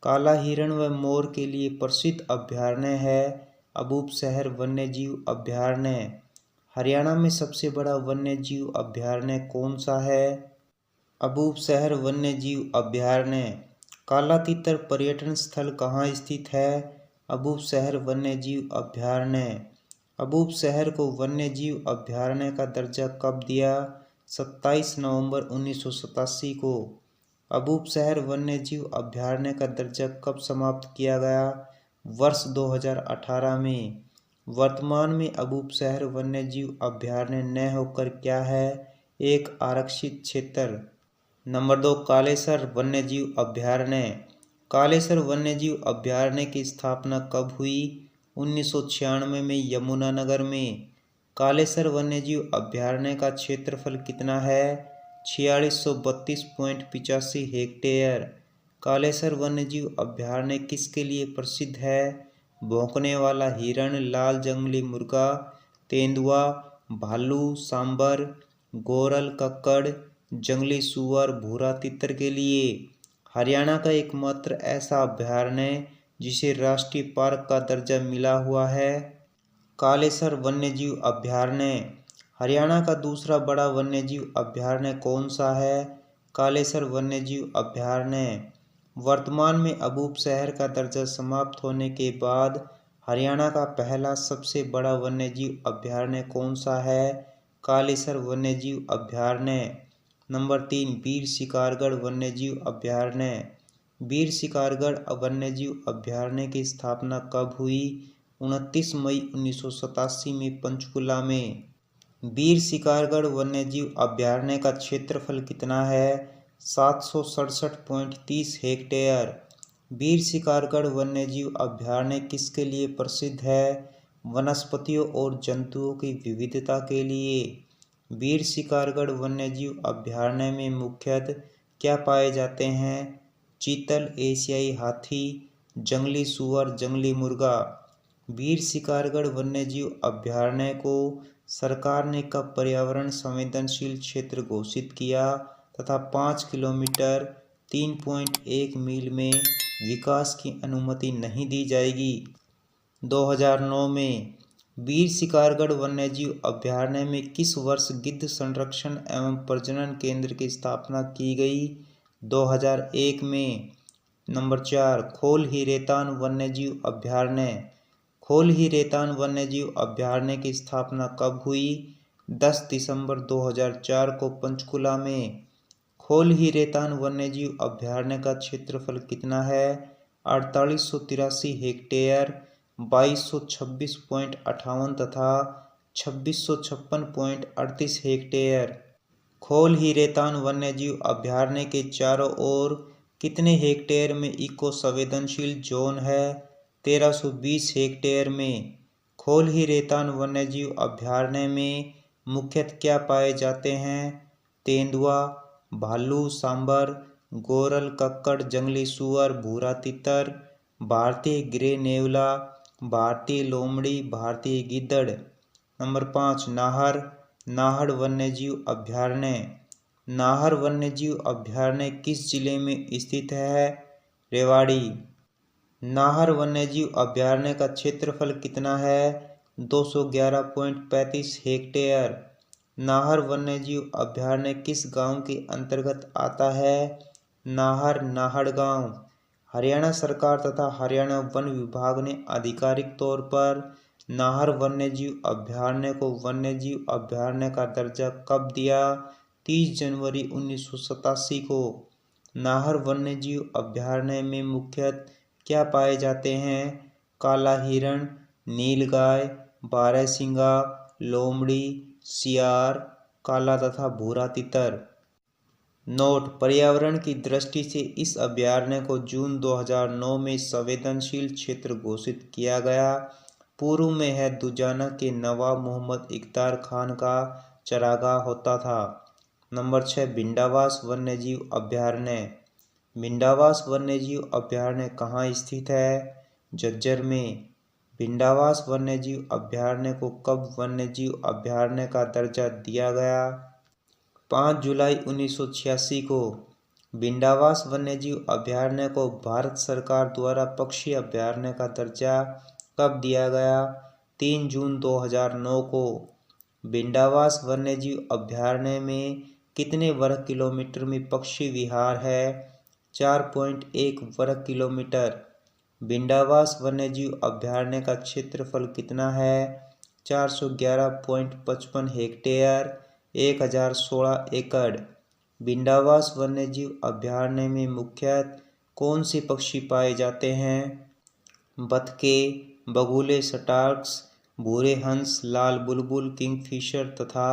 काला हिरण व मोर के लिए प्रसिद्ध अभयारण्य है अबूबशहर वन्यजीव अभयारण्य। हरियाणा में सबसे बड़ा वन्यजीव अभयारण्य कौन सा है? अबूबशहर वन्यजीव अभयारण्य। काला तीतर पर्यटन स्थल कहाँ स्थित है? अबूबशहर वन्यजीव अभयारण्य। अबूबशहर को वन्यजीव अभयारण्य का दर्जा कब दिया? 27 नवंबर 1987 को। अबूबशहर वन्यजीव अभयारण्य का दर्जा कब समाप्त किया गया? वर्ष 2018 में। वर्तमान में अबूबशहर वन्यजीव अभयारण्य न होकर क्या है? एक आरक्षित क्षेत्र। नंबर 2, कालेसर वन्यजीव अभयारण्य। कालेसर वन्यजीव अभयारण्य की स्थापना कब हुई? 1996 में यमुनानगर में। कालेसर वन्यजीव अभयारण्य का क्षेत्रफल कितना है? 4632.85 हेक्टेयर। कालेसर वन्यजीव अभयारण्य किसके लिए प्रसिद्ध है? भौंकने वाला हिरण, लाल जंगली मुर्गा, तेंदुआ, भालू, सांबर, गोरल, कक्कड़, जंगली सूअर, भूरा तितर के लिए। हरियाणा का एकमात्र ऐसा अभयारण्य जिसे राष्ट्रीय पार्क का दर्जा मिला हुआ है, कालेसर वन्यजीव अभयारण्य। हरियाणा का दूसरा बड़ा वन्यजीव अभयारण्य कौन सा है? कालेसर वन्यजीव अभयारण्य। वर्तमान में अबूबशहर का दर्जा समाप्त होने के बाद हरियाणा का पहला सबसे बड़ा वन्यजीव अभयारण्य कौन सा है? कालेसर वन्यजीव अभयारण्य। नंबर 3, वीर शिकारगढ़ वन्यजीव अभयारण्य। वीर शिकारगढ़ वन्यजीव अभयारण्य की स्थापना कब हुई? 29 मई 1987 में पंचकुला में। वीर शिकारगढ़ वन्यजीव अभयारण्य का क्षेत्रफल कितना है? 767.30 हेक्टेयर। वीर शिकारगढ़ वन्यजीव अभयारण्य किसके लिए प्रसिद्ध है? वनस्पतियों और जंतुओं की विविधता के लिए। वीर शिकारगढ़ वन्यजीव अभयारण्य में मुख्यतः क्या पाए जाते हैं? चीतल, एशियाई हाथी, जंगली सूअर, जंगली मुर्गा। वीर शिकारगढ़ वन्यजीव अभयारण्य को सरकार ने कब पर्यावरण संवेदनशील क्षेत्र घोषित किया तथा 5 किलोमीटर 3.1 मील में विकास की अनुमति नहीं दी जाएगी? 2009 में। वीर शिकारगढ़ वन्यजीव अभयारण्य में किस वर्ष गिद्ध संरक्षण एवं प्रजनन केंद्र की स्थापना की गई? 2001 में। नंबर 4, खोल ही रेतान वन्यजीव अभयारण्य। खोल ही रेतान वन्यजीव अभयारण्य की स्थापना कब हुई? 10 दिसंबर 2004 को पंचकुला में। खोल ही रेतान वन्यजीव अभयारण्य का क्षेत्रफल कितना है? 4883 हेक्टेयर, 2226.58 तथा 2656.38 हेक्टेयर। खोल ही रेतान वन्यजीव अभयारण्य के चारों ओर कितने हेक्टेयर में इको संवेदनशील जोन है? 1320 हेक्टेयर में। खोल ही रेतान वन्यजीव अभयारण्य में मुख्यतः क्या पाए जाते हैं? तेंदुआ, भालू, सांबर, गोरल, कक्कड़, जंगली सूअर, भूरा तितर, भारतीय ग्रे नेवला, भारतीय लोमड़ी, भारतीय गिद्धड़। नंबर 5, नाहर वन्यजीव अभयारण्य। नाहर वन्यजीव अभयारण्य किस जिले में स्थित है? रेवाड़ी। नाहर वन्यजीव अभयारण्य का क्षेत्रफल कितना है? 211.35 हेक्टेयर। नाहर वन्यजीव अभयारण्य किस गांव के अंतर्गत आता है? नाहड़ गांव। हरियाणा सरकार तथा हरियाणा वन विभाग ने आधिकारिक तौर पर नाहर वन्यजीव अभयारण्य को वन्यजीव अभयारण्य का दर्जा कब दिया? 30 जनवरी 1987 को। नाहर वन्यजीव अभयारण्य में मुख्यतः क्या पाए जाते हैं? काला हिरण, नीलगाय, बारहसिंगा, लोमड़ी, सियार, काला तथा भूरा तितर। नोट: पर्यावरण की दृष्टि से इस अभयारण्य को जून 2009 में संवेदनशील क्षेत्र घोषित किया गया। पूर्व में यह दुजाना के नवाब मोहम्मद इकबाल खान का चरागाह होता था। नंबर 6, भिंडावास वन्यजीव अभयारण्य। भिंडावास वन्यजीव अभयारण्य कहाँ स्थित है? झज्जर में। भिंडावास वन्यजीव अभयारण्य को कब वन्यजीव अभयारण्य का दर्जा दिया गया? 5 जुलाई 1986 को। भिंडावास वन्यजीव अभयारण्य को भारत सरकार द्वारा पक्षी अभयारण्य का दर्जा कब दिया गया? 3 जून 2009 को। भिंडावास वन्यजीव अभयारण्य में कितने वर्ग किलोमीटर में पक्षी विहार है? 4.1 वर्ग किलोमीटर। भिंडावास वन्यजीव अभयारण्य का क्षेत्रफल कितना है? 411.55 हेक्टेयर, 1016 एकड़। भिंडावास वन्यजीव अभयारण्य में मुख्यतः कौन से पक्षी पाए जाते हैं? बतखें, बगुले, स्टार्क्स, भूरे हंस, लाल बुलबुल, किंगफिशर तथा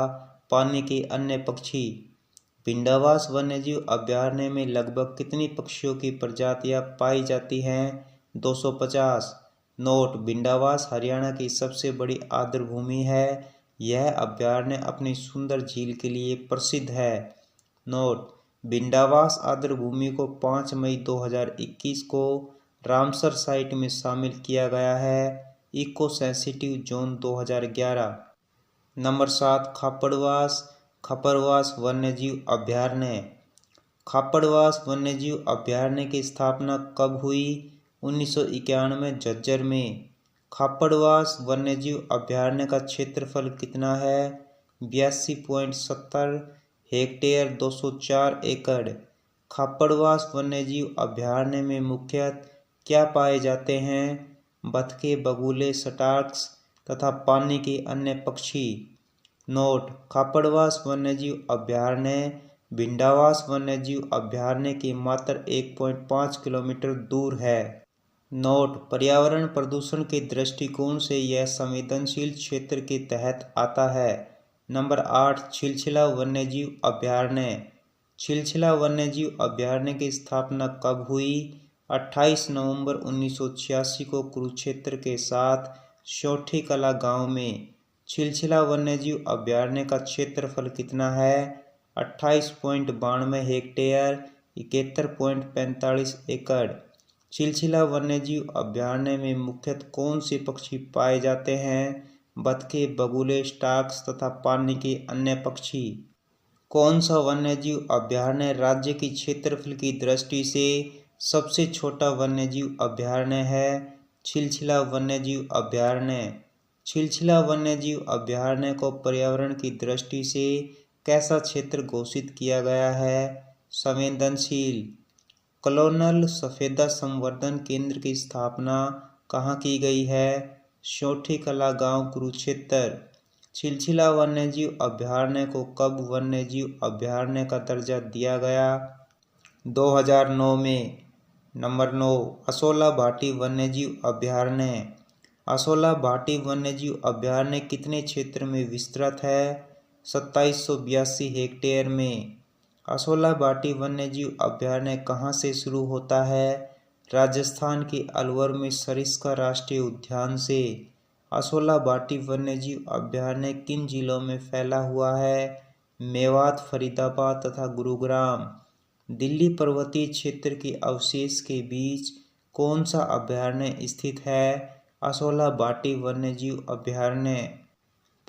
पानी के अन्य पक्षी। भिंडावास वन्यजीव अभयारण्य में लगभग कितनी पक्षियों की प्रजातियां पाई जाती हैं? 250। नोट: भिंडावास हरियाणा की सबसे बड़ी आर्द्रभूमि है। यह अभयारण्य अपनी सुंदर झील के लिए प्रसिद्ध है। नोट: भिंडावास आर्द्रभूमि को 5 मई 2021 को रामसर साइट में शामिल किया गया है। Eco sensitive zone 2011। Number 7, Khaparwas Khaparwas वन्यजीव अभयारण्य। खापड़वास वन्यजीव अभयारण्य की स्थापना कब हुई? 1991 झज्जर में। खापड़वास वन्यजीव अभयारण्य का क्षेत्रफल कितना है? 82.70 हेक्टेयर, 204 एकड़। खापड़वास वन्यजीव अभयारण्य में मुख्यतः क्या पाए जाते हैं? बतखें, बगुले, स्टार्क्स तथा पानी के अन्य पक्षी। नोट: खापड़वास वन्यजीव अभयारण्य भिंडावास वन्यजीव अभयारण्य के मात्र 1.5 किलोमीटर दूर है। नोट: पर्यावरण प्रदूषण के दृष्टिकोण से यह संवेदनशील क्षेत्र के तहत आता है। नंबर 8, छिलछिला वन्यजीव अभयारण्य। छिलछिला वन्यजीव अभयारण्य की स्थापना कब हुई? 28 नवंबर 1986 को कुरुक्षेत्र के साथ सोठीकला गांव में। छिलछिला वन्यजीव अभयारण्य का क्षेत्रफल कितना है? 28.92 हेक्टेयर, 71.45 एकड़। छिलछिला वन्यजीव अभयारण्य में मुख्यतः कौन से पक्षी पाए जाते हैं? बतखें, बगुले, स्टार्क्स तथा पानी के अन्य पक्षी। कौन सा वन्यजीव अभयारण्य राज्य की क्षेत्रफल की दृष्टि से सबसे छोटा वन्यजीव अभयारण्य है? छिलछिला वन्यजीव अभयारण्य। छिलछिला वन्यजीव अभयारण्य को पर्यावरण की दृष्टि से कैसा क्षेत्र घोषित किया गया है? संवेदनशील। कलोनल सफेदा संवर्धन केंद्र की स्थापना कहाँ की गई है? सोठीकला गांव, कुरुक्षेत्र। छिलछिला वन्यजीव अभयारण्य को कब वन्यजीव अभयारण्य का दर्जा दिया गया? 2009 में। नंबर 9, असोला भाटी वन्यजीव अभयारण्य। असोला भाटी वन्यजीव अभयारण्य कितने क्षेत्र में विस्तृत है? 2782 हेक्टेयर में। असोला भाटी वन्यजीव अभयारण्य कहाँ से शुरू होता है? राजस्थान के अलवर में सरिस्का राष्ट्रीय उद्यान से। असोला भाटी वन्यजीव अभयारण्य किन जिलों में फैला हुआ है? मेवात, फरीदाबाद तथा गुरुग्राम। दिल्ली पर्वतीय क्षेत्र के अवशेष के बीच कौन सा अभयारण्य स्थित है? असोला भाटी वन्यजीव अभयारण्य।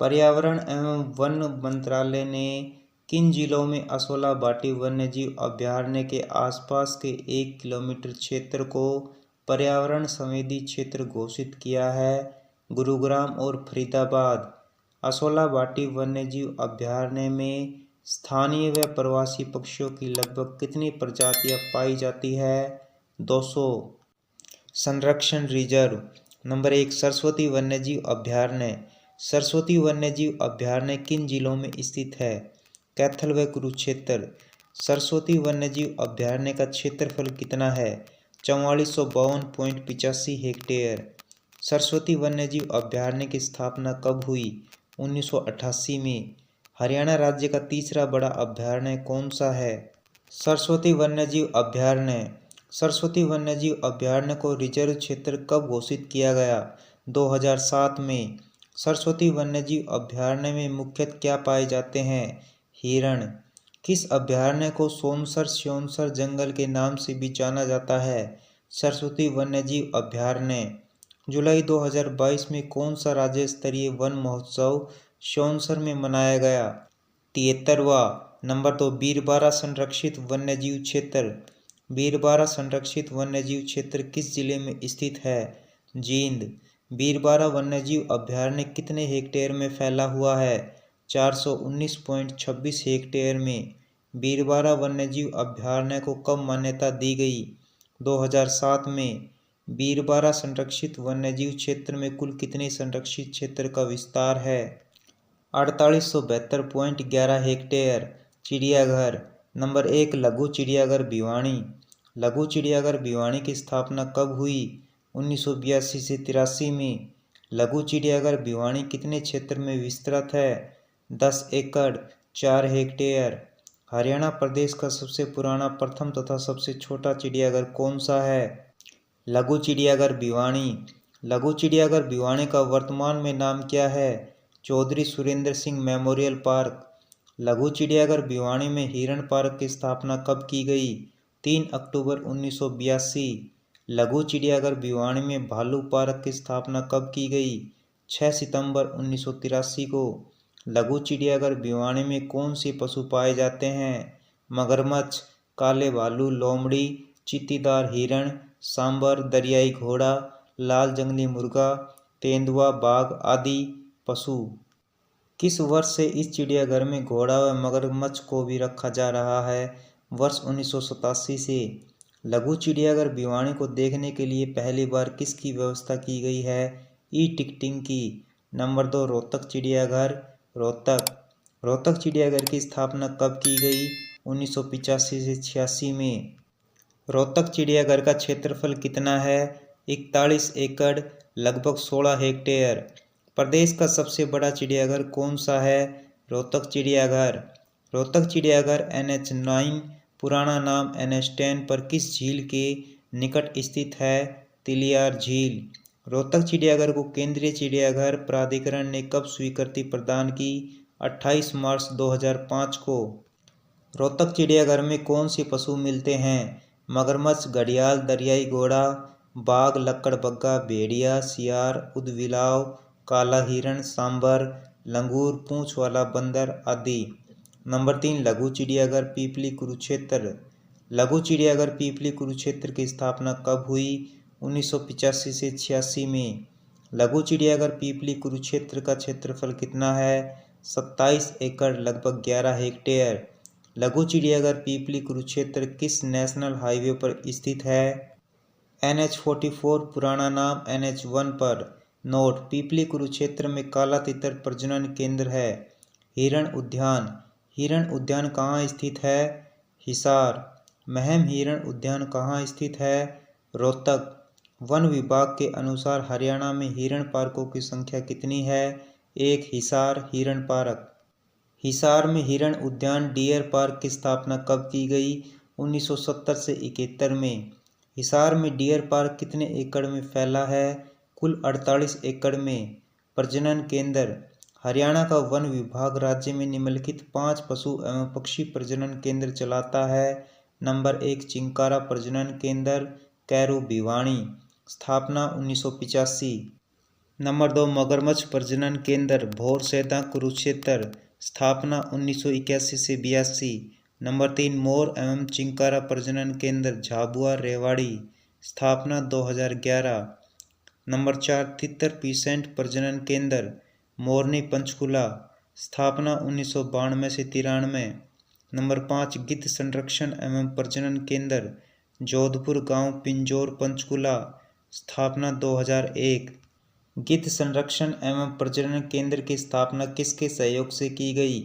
पर्यावरण एवं वन मंत्रालय ने किन जिलों में असोला भाटी वन्यजीव अभयारण्य के आसपास के 1 किलोमीटर क्षेत्र को पर्यावरण संवेदी क्षेत्र घोषित किया है? गुरुग्राम और फरीदाबाद। असोला भाटी वन्यजीव अभयारण्य में स्थानीय व प्रवासी पक्षियों की लगभग कितनी प्रजातियां पाई जाती है? 200। संरक्षण रिजर्व। नंबर 1, सरस्वती वन्यजीव अभयारण्य। सरस्वती वन्यजीव अभयारण्य किन जिलों में स्थित है? कैथल व कुरुक्षेत्र। सरस्वती वन्यजीव अभयारण्य का क्षेत्रफल कितना है? 4452.85 हेक्टेयर। सरस्वती वन्यजीव अभयारण्य की स्थापना कब हुई? 1988 में। हरियाणा राज्य का तीसरा बड़ा अभयारण्य कौन सा है? सरस्वती वन्यजीव अभयारण्य। सरस्वती वन्यजीव अभयारण्य को रिजर्व क्षेत्र कब घोषित किया गया? 2007 में। सरस्वती वन्यजीव अभयारण्य में मुख्यतः क्या पाए जाते हैं? हिरण। किस अभयारण्य को सोनसर स्योनसर जंगल के नाम से भी जाना जाता है? सरस्वती वन्यजीव अभयारण्य। जुलाई 2022 में कौन सा राज्य स्तरीय वन महोत्सव स्योनसर में मनाया गया? 73वां। नंबर 2, बीरबारा संरक्षित वन्यजीव क्षेत्र। बीरबारा संरक्षित वन्यजीव क्षेत्र किस जिले में स्थित है? जींद। बीरबारा वन्यजीव अभयारण्य कितने हेक्टेयर में फैला हुआ है? 419.26 हेक्टेयर में। बीरबारा वन्यजीव अभयारण्य को कब मान्यता दी गई? 2007 में। बीरबारा संरक्षित वन्यजीव क्षेत्र में कुल कितने संरक्षित क्षेत्र का विस्तार है? 4872.11 हेक्टेयर। चिड़ियाघर। नंबर 1, लघु चिड़ियाघर भिवानी। लघु चिड़ियाघर भिवानी की स्थापना कब हुई? 1982 से 83 में। लघु चिड़ियाघर भिवानी कितने क्षेत्र में विस्तृत है? 10 एकड़ 4 हेक्टेयर। हरियाणा प्रदेश का सबसे पुराना प्रथम तथा सबसे छोटा चिड़ियाघर कौन सा है? लघु चिड़ियाघर भिवानी। लघु चिड़ियाघर भिवानी का वर्तमान में नाम क्या है? Chaudhary Surender Singh memorial park. लघु चिड़ियाघर भिवानी में हिरण पार्क की स्थापना कब की गई? 3 अक्टूबर 1982। लघु चिड़ियाघर भिवानी में भालू पार्क की स्थापना कब की गई? 6 सितंबर 1983 को। लघु चिड़ियाघर भिवानी में कौन से पशु पाए जाते हैं? मगरमच्छ, काले भालू, लोमड़ी, चीतीदार हिरण, सांबर, दरियाई घोड़ा, लाल जंगली मुर्गा, तेंदुआ, बाघ आदि पशु। किस वर्ष से इस चिड़ियाघर में घोड़ा व मगरमच्छ को भी रखा जा रहा है? वर्ष 1987 से। लघु चिड़ियाघर भिवानी को देखने के लिए पहली बार किसकी व्यवस्था की गई है? ई टिकटिंग की। नंबर 2, रोहतक चिड़ियाघर। रोहतक। रोहतक चिड़ियाघर की स्थापना कब की गई? 1985 से 86 में। रोहतक चिड़ियाघर का क्षेत्रफल कितना है? 41 एकड़ लगभग 16 हेक्टेयर। प्रदेश का सबसे बड़ा चिड़ियाघर कौन सा है? रोहतक चिड़ियाघर। रोहतक चिड़ियाघर NH9 पुराना नाम NH10 पर किस झील के निकट स्थित है? तिलियार झील। रोहतक चिड़ियाघर को केंद्रीय चिड़ियाघर प्राधिकरण ने कब स्वीकृति प्रदान की? 28 मार्च 2005 को। रोहतक चिड़ियाघर में कौन से पशु मिलते हैं? मगरमच्छ, घड़ियाल, दरियाई घोड़ा, बाघ, लकड़बग्गा, भेड़िया, सियार, उदबिलाव, काला हिरण, सांबर, लंगूर, पूंछ वाला बंदर आदि। नंबर 3, लघु चिड़ियाघर पीपली कुरुक्षेत्र। लघु चिड़ियाघर पीपली कुरुक्षेत्र की स्थापना कब हुई? 1985 से 86 में। लघु चिड़ियाघर पीपली कुरुक्षेत्र का क्षेत्रफल कितना है? 27 एकड़ लगभग 11 हेक्टेयर। लघु चिड़ियाघर पीपली कुरुक्षेत्र किस नेशनल हाईवे पर स्थित है? NH44 पुराना नाम NH1 पर। नोट: पीपली कुरुक्षेत्र में काला तितर प्रजनन केंद्र है। हिरण उद्यान। हिरण उद्यान कहाँ स्थित है? हिसार। महम हिरण उद्यान कहाँ स्थित है? रोहतक। वन विभाग के अनुसार हरियाणा में हिरण पार्कों की संख्या कितनी है? 1 हिसार हिरण पार्क। हिसार में हिरण उद्यान डियर पार्क की स्थापना कब की गई? 1970 से 71 में। हिसार में डियर पार्क कितने एकड़ में फैला है? कुल 48 एकड़ में। प्रजनन केंद्र। हरियाणा का वन विभाग राज्य में निम्नलिखित 5 पशु एवं पक्षी प्रजनन केंद्र चलाता है। नंबर 1, चिंकारा प्रजनन केंद्र, कैरू भिवानी। स्थापना 1985। नंबर 2, मगरमच्छ प्रजनन केंद्र, भौरसैदा कुरुक्षेत्र। स्थापना 1981 से 82। नंबर 3, मोर एवं चिंकारा प्रजनन केंद्र, झाबुआ रेवाड़ी। स्थापना 2011। नंबर 4, तितर पीसेंट प्रजनन केंद्र, मोरनी पंचकुला। स्थापना 1992 से 93। नंबर 5, गिद्ध संरक्षण एवं प्रजनन केंद्र, जोधपुर गांव पिंजौर पंचकुला। स्थापना 2001। गिद्ध संरक्षण एवं प्रजनन केंद्र की स्थापना किसके सहयोग से की गई?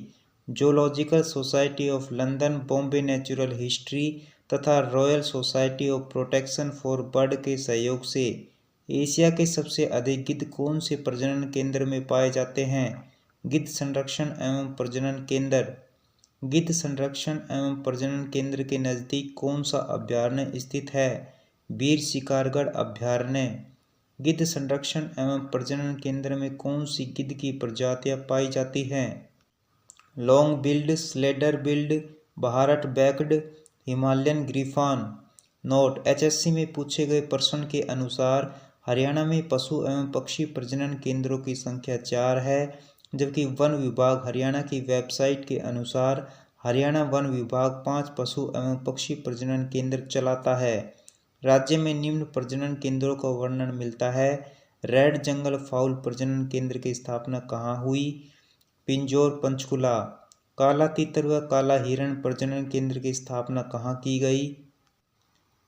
Zoological society of London, Bombay natural history तथा royal society of protection for bird के सहयोग से। एशिया के सबसे अधिक गिद्ध कौन से प्रजनन केंद्र में पाए जाते हैं? गिद्ध संरक्षण एवं प्रजनन केंद्र। गिद्ध संरक्षण एवं प्रजनन केंद्र के नज़दीक कौन सा अभयारण्य स्थित है? वीर शिकारगढ़ अभयारण्य। गिद्ध संरक्षण एवं प्रजनन केंद्र में कौन सी गिद्ध की प्रजातियां पाई जाती हैं? लॉन्ग बिल्ड, स्लेडर बिल्ड, भारत backed Himalayan griffon. Note: HSC में पूछे गए प्रश्न के अनुसार हरियाणा में पशु एवं पक्षी प्रजनन केंद्रों की संख्या 4 है, जबकि वन विभाग हरियाणा की वेबसाइट के अनुसार हरियाणा वन विभाग 5 पशु एवं पक्षी प्रजनन केंद्र चलाता है। राज्य में निम्न प्रजनन केंद्रों का वर्णन मिलता है। रेड जंगल फाउल प्रजनन केंद्र की स्थापना कहाँ हुई? पिंजौर, पंचकुला। काला तीतर व काला हिरण प्रजनन केंद्र की स्थापना कहाँ की गई?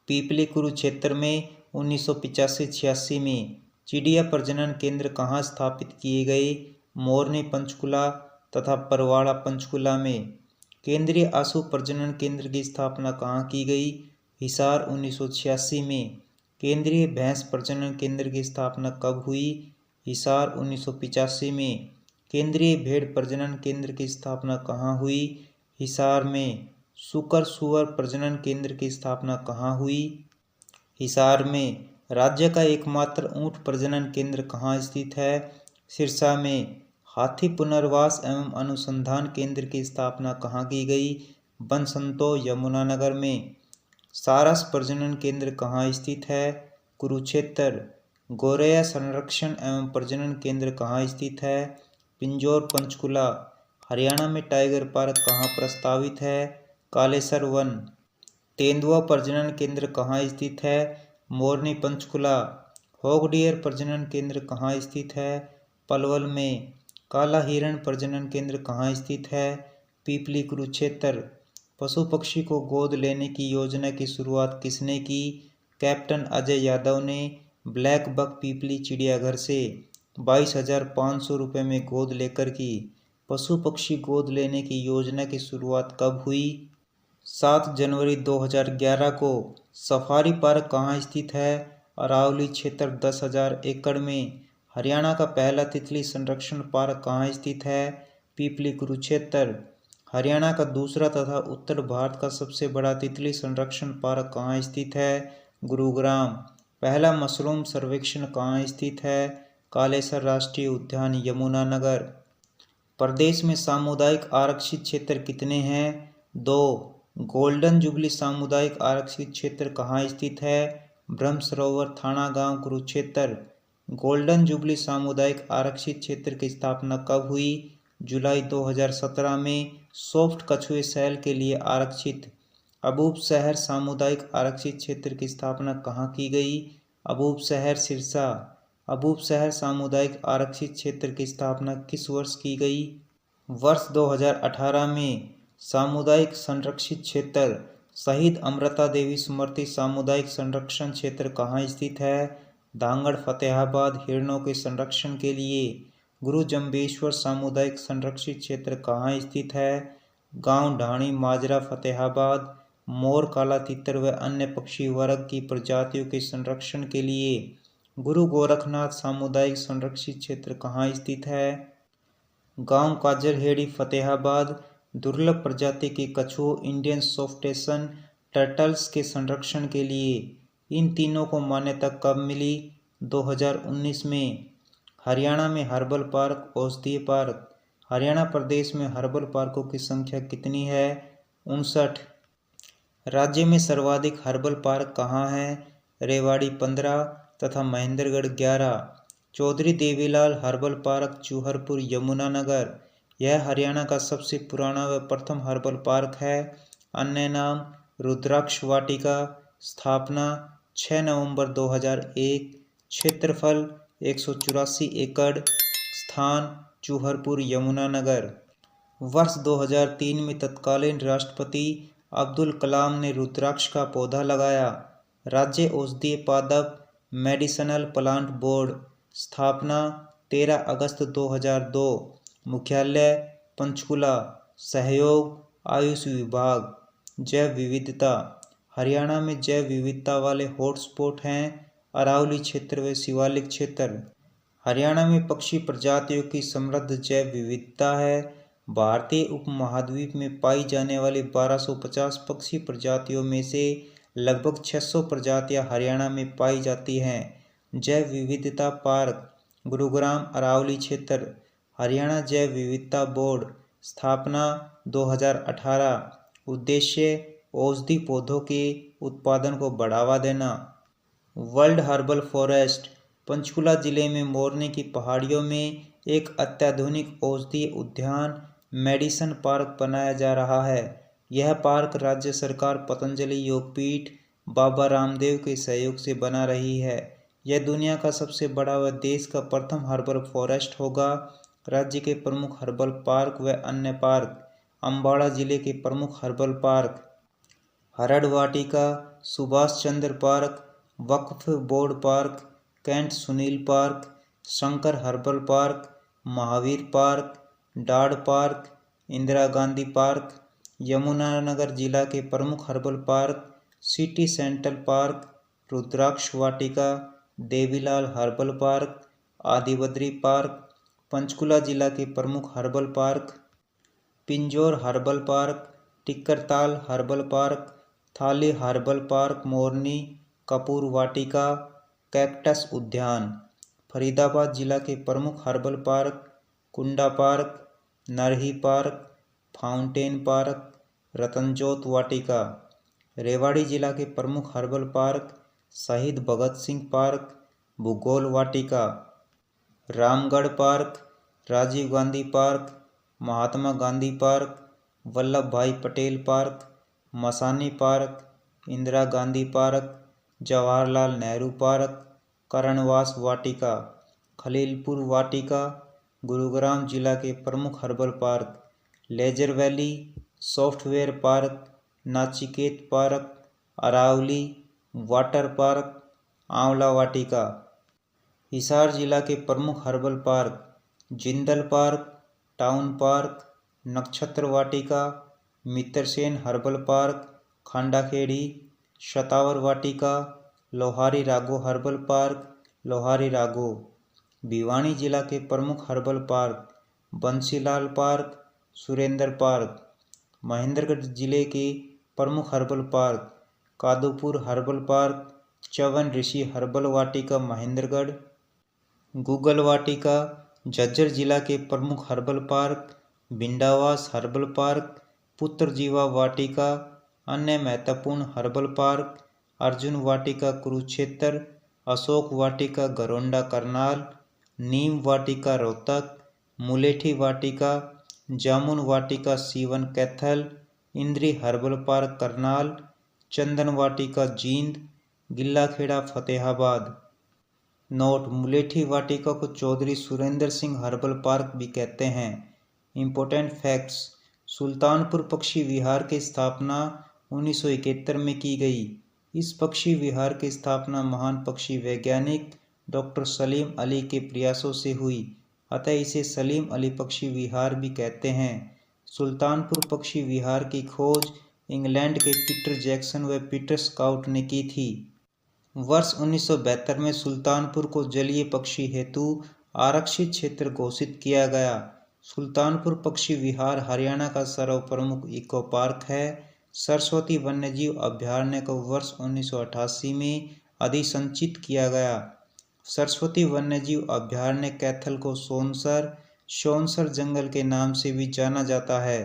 पीपली, कुरुक्षेत्र में 1985-86 में। चिड़िया प्रजनन केंद्र कहाँ स्थापित किए गए? मोरनी, पंचकुला तथा परवाड़ा, पंचकुला में। केंद्रीय आशु प्रजनन केंद्र की स्थापना कहाँ की गई? हिसार, 1986 में। केंद्रीय भैंस प्रजनन केंद्र की स्थापना कब हुई? हिसार, 1985 में। केंद्रीय भेड़ प्रजनन केंद्र की स्थापना कहाँ हुई? हिसार में। सुकर सुअर प्रजनन केंद्र की स्थापना कहाँ हुई? हिसार में। राज्य का एकमात्र ऊंट प्रजनन केंद्र कहाँ स्थित है? सिरसा में। हाथी पुनर्वास एवं अनुसंधान केंद्र की स्थापना कहाँ की गई? बसंतो, यमुनानगर में। सारस प्रजनन केंद्र कहाँ स्थित है? कुरुक्षेत्र। गौरैया संरक्षण एवं प्रजनन केंद्र कहाँ स्थित है? पिंजौर, पंचकुला। हरियाणा में टाइगर पार्क कहाँ प्रस्तावित है? कालेसर वन। तेंदुआ प्रजनन केंद्र कहाँ स्थित है? मोरनी, पंचकुला। हॉग डियर प्रजनन केंद्र कहाँ स्थित है? पलवल में। काला हिरण प्रजनन केंद्र कहाँ स्थित है? पीपली, कुरुक्षेत्र। पशु पक्षी को गोद लेने की योजना की शुरुआत किसने की? कैप्टन अजय यादव ने। ब्लैक बक पीपली चिड़ियाघर से 22,500 रुपये में गोद लेकर की। पशु पक्षी गोद लेने की योजना की शुरुआत कब हुई? 7 जनवरी 2011 को। सफारी पार्क कहाँ स्थित है? अरावली क्षेत्र 10,000 एकड़ में। हरियाणा का पहला तितली संरक्षण पार्क कहाँ स्थित है? पीपली, कुरुक्षेत्र। हरियाणा का दूसरा तथा उत्तर भारत का सबसे बड़ा तितली संरक्षण पार्क कहाँ स्थित है? गुरुग्राम। पहला मशरूम सर्वेक्षण कहाँ स्थित है? कालेसर राष्ट्रीय उद्यान, यमुनानगर। प्रदेश में सामुदायिक आरक्षित क्षेत्र कितने हैं? 2। गोल्डन जुबली सामुदायिक आरक्षित क्षेत्र कहाँ स्थित है? ब्रह्म सरोवर, थाना गांव, कुरुक्षेत्र। गोल्डन जुबली सामुदायिक आरक्षित क्षेत्र की स्थापना कब हुई? जुलाई 2017 में। सॉफ्ट कछुए सैल के लिए आरक्षित। अबूब शहर सामुदायिक आरक्षित क्षेत्र की स्थापना कहाँ की गई? अबूब शहर, सिरसा। अबूब शहर सामुदायिक आरक्षित क्षेत्र की स्थापना किस वर्ष की गई? वर्ष 2018 में। सामुदायिक संरक्षित क्षेत्र। शहीद अमृता देवी स्मृति सामुदायिक संरक्षण क्षेत्र कहाँ स्थित है? धांगड़, फतेहाबाद। हिरणों के संरक्षण के लिए। गुरु जम्बेश्वर सामुदायिक संरक्षित क्षेत्र कहाँ स्थित है? गांव ढाणी, माजरा, फतेहाबाद। मोर, काला तीतर व अन्य पक्षी वर्ग की प्रजातियों के संरक्षण के लिए। गुरु गोरखनाथ सामुदायिक संरक्षित क्षेत्र कहाँ स्थित है? गांव काजलहेड़ी, फतेहाबाद। दुर्लभ प्रजाति के कछुओं इंडियन सॉफ्टेसन टर्टल्स के संरक्षण के लिए। इन तीनों को मान्यता कब मिली? 2019 में। हरियाणा में हर्बल पार्क, औषधीय पार्क। हरियाणा प्रदेश में हर्बल पार्कों की संख्या कितनी है? 59। राज्य में सर्वाधिक हर्बल पार्क कहाँ है? रेवाड़ी 15 तथा महेंद्रगढ़ 11। Chaudhary Devi Lal herbal park, Chuharpur, Yamunanagar. यह हरियाणा का सबसे पुराना व प्रथम हर्बल पार्क है। अन्य नाम: रुद्राक्ष वाटिका। स्थापना 6 नवंबर 2001। क्षेत्रफल 184 एकड़। स्थान: चूहरपुर, यमुनानगर। वर्ष 2003 में तत्कालीन राष्ट्रपति अब्दुल कलाम ने रुद्राक्ष का पौधा लगाया। राज्य औषधीय पादप मेडिसिनल प्लांट बोर्ड। स्थापना 13 अगस्त 2002। मुख्यालय पंचकुला। सहयोग आयुष विभाग। जैव विविधता। हरियाणा में जैव विविधता वाले हॉटस्पॉट हैं अरावली क्षेत्र व शिवालिक क्षेत्र। हरियाणा में पक्षी प्रजातियों की समृद्ध जैव विविधता है। भारतीय उपमहाद्वीप में पाई जाने वाली 1250 पक्षी प्रजातियों में से लगभग 600 प्रजातियां हरियाणा में पाई जाती हैं। जैव विविधता पार्क गुरुग्राम, अरावली क्षेत्र। हरियाणा जैव विविधता बोर्ड। स्थापना 2018। उद्देश्य औषधि पौधों के उत्पादन को बढ़ावा देना। वर्ल्ड हर्बल फॉरेस्ट पंचकुला जिले में मोरनी की पहाड़ियों में एक अत्याधुनिक औषधीय उद्यान मेडिसन पार्क बनाया जा रहा है। यह पार्क राज्य सरकार, पतंजलि योगपीठ, बाबा रामदेव के सहयोग से बना रही है। यह दुनिया का सबसे बड़ा व देश का प्रथम हर्बल फॉरेस्ट होगा। राज्य के प्रमुख हर्बल पार्क व अन्य पार्क: अम्बाड़ा जिले के प्रमुख हर्बल पार्क हरड़ वाटिका, Subhash Chandra park, Waqf board park, cantt Sunil park, Shankar herbal park, Mahavir park, डाड पार्क, इंदिरा गांधी पार्क। यमुनानगर जिला के प्रमुख herbal park: city central park, रुद्राक्ष वाटिका, Devilal herbal park, Adibadri park. Panchkula जिला के प्रमुख herbal park: Pinjore herbal park, Tikkartal herbal park, Thali herbal park Morni, कपूर वाटिका, कैक्टस उद्यान। फरीदाबाद जिला के प्रमुख हर्बल पार्क: कुंडा पार्क, नरही पार्क, फाउंटेन पार्क, रतनजोत वाटिका। रेवाड़ी जिला के प्रमुख हर्बल पार्क: शहीद भगत सिंह पार्क, भूगोल वाटिका, Ramgarh park, Rajiv Gandhi park, Mahatma Gandhi park, Vallabh Bhai Patel park, Masani park, Indira Gandhi park, Jawaharlal Nehru park, Karanwas वाटिका। खलीलपुर वाटिका गुरुग्राम जिला के प्रमुख herbal park: leisure valley, software park, Nachiket park, Aravali water park, आंवला वाटिका। हिसार जिला के प्रमुख herbal park: Jindal park, town park, नक्षत्र वाटिका, मित्रसेन हर्बल पार्क, खांडाखेड़ी, शतावर वाटिका, लोहारी रागो हर्बल पार्क, लोहारी रागो। भिवानी जिला के प्रमुख herbal park: Bansilal park, Surendra park. Mahendragarh जिले के प्रमुख herbal park: Kadupur herbal park, Chavan Rishi herbal वाटिका महेंद्रगढ़, गूगल वाटिका। झज्जर जिला के प्रमुख herbal park: Bhindawas herbal park, पुत्र जीवा वाटिका। अन्य महत्वपूर्ण हर्बल पार्क: अर्जुन वाटिका कुरुक्षेत्र, अशोक वाटिका घरोंडा करनाल, नीम वाटिका रोहतक, मुलेठी वाटिका, जामुन वाटिका सीवन कैथल, इंद्री हर्बल पार्क करनाल, चंदन वाटिका जींद, गिल्लाखेड़ा फतेहाबाद। नोट: मुलेठी वाटिका को चौधरी सुरेंद्र सिंह हर्बल पार्क भी कहते हैं। इम्पोर्टेंट फैक्ट्स: सुल्तानपुर पक्षी विहार की स्थापना 1971 में की गई। इस पक्षी विहार की स्थापना महान पक्षी वैज्ञानिक डॉक्टर सलीम अली के प्रयासों से हुई, अतः इसे सलीम अली पक्षी विहार भी कहते हैं। सुल्तानपुर पक्षी विहार की खोज इंग्लैंड के पीटर जैक्सन व पीटर स्काउट ने की थी। वर्ष 1972 में सुल्तानपुर को जलीय पक्षी हेतु आरक्षित क्षेत्र घोषित किया गया। सुल्तानपुर पक्षी विहार हरियाणा का सर्वप्रमुख इको पार्क है। सरस्वती वन्यजीव अभयारण्य को वर्ष 1988 में अधिसंचित किया गया। सरस्वती वन्यजीव अभयारण्य कैथल को सोनसर जंगल के नाम से भी जाना जाता है।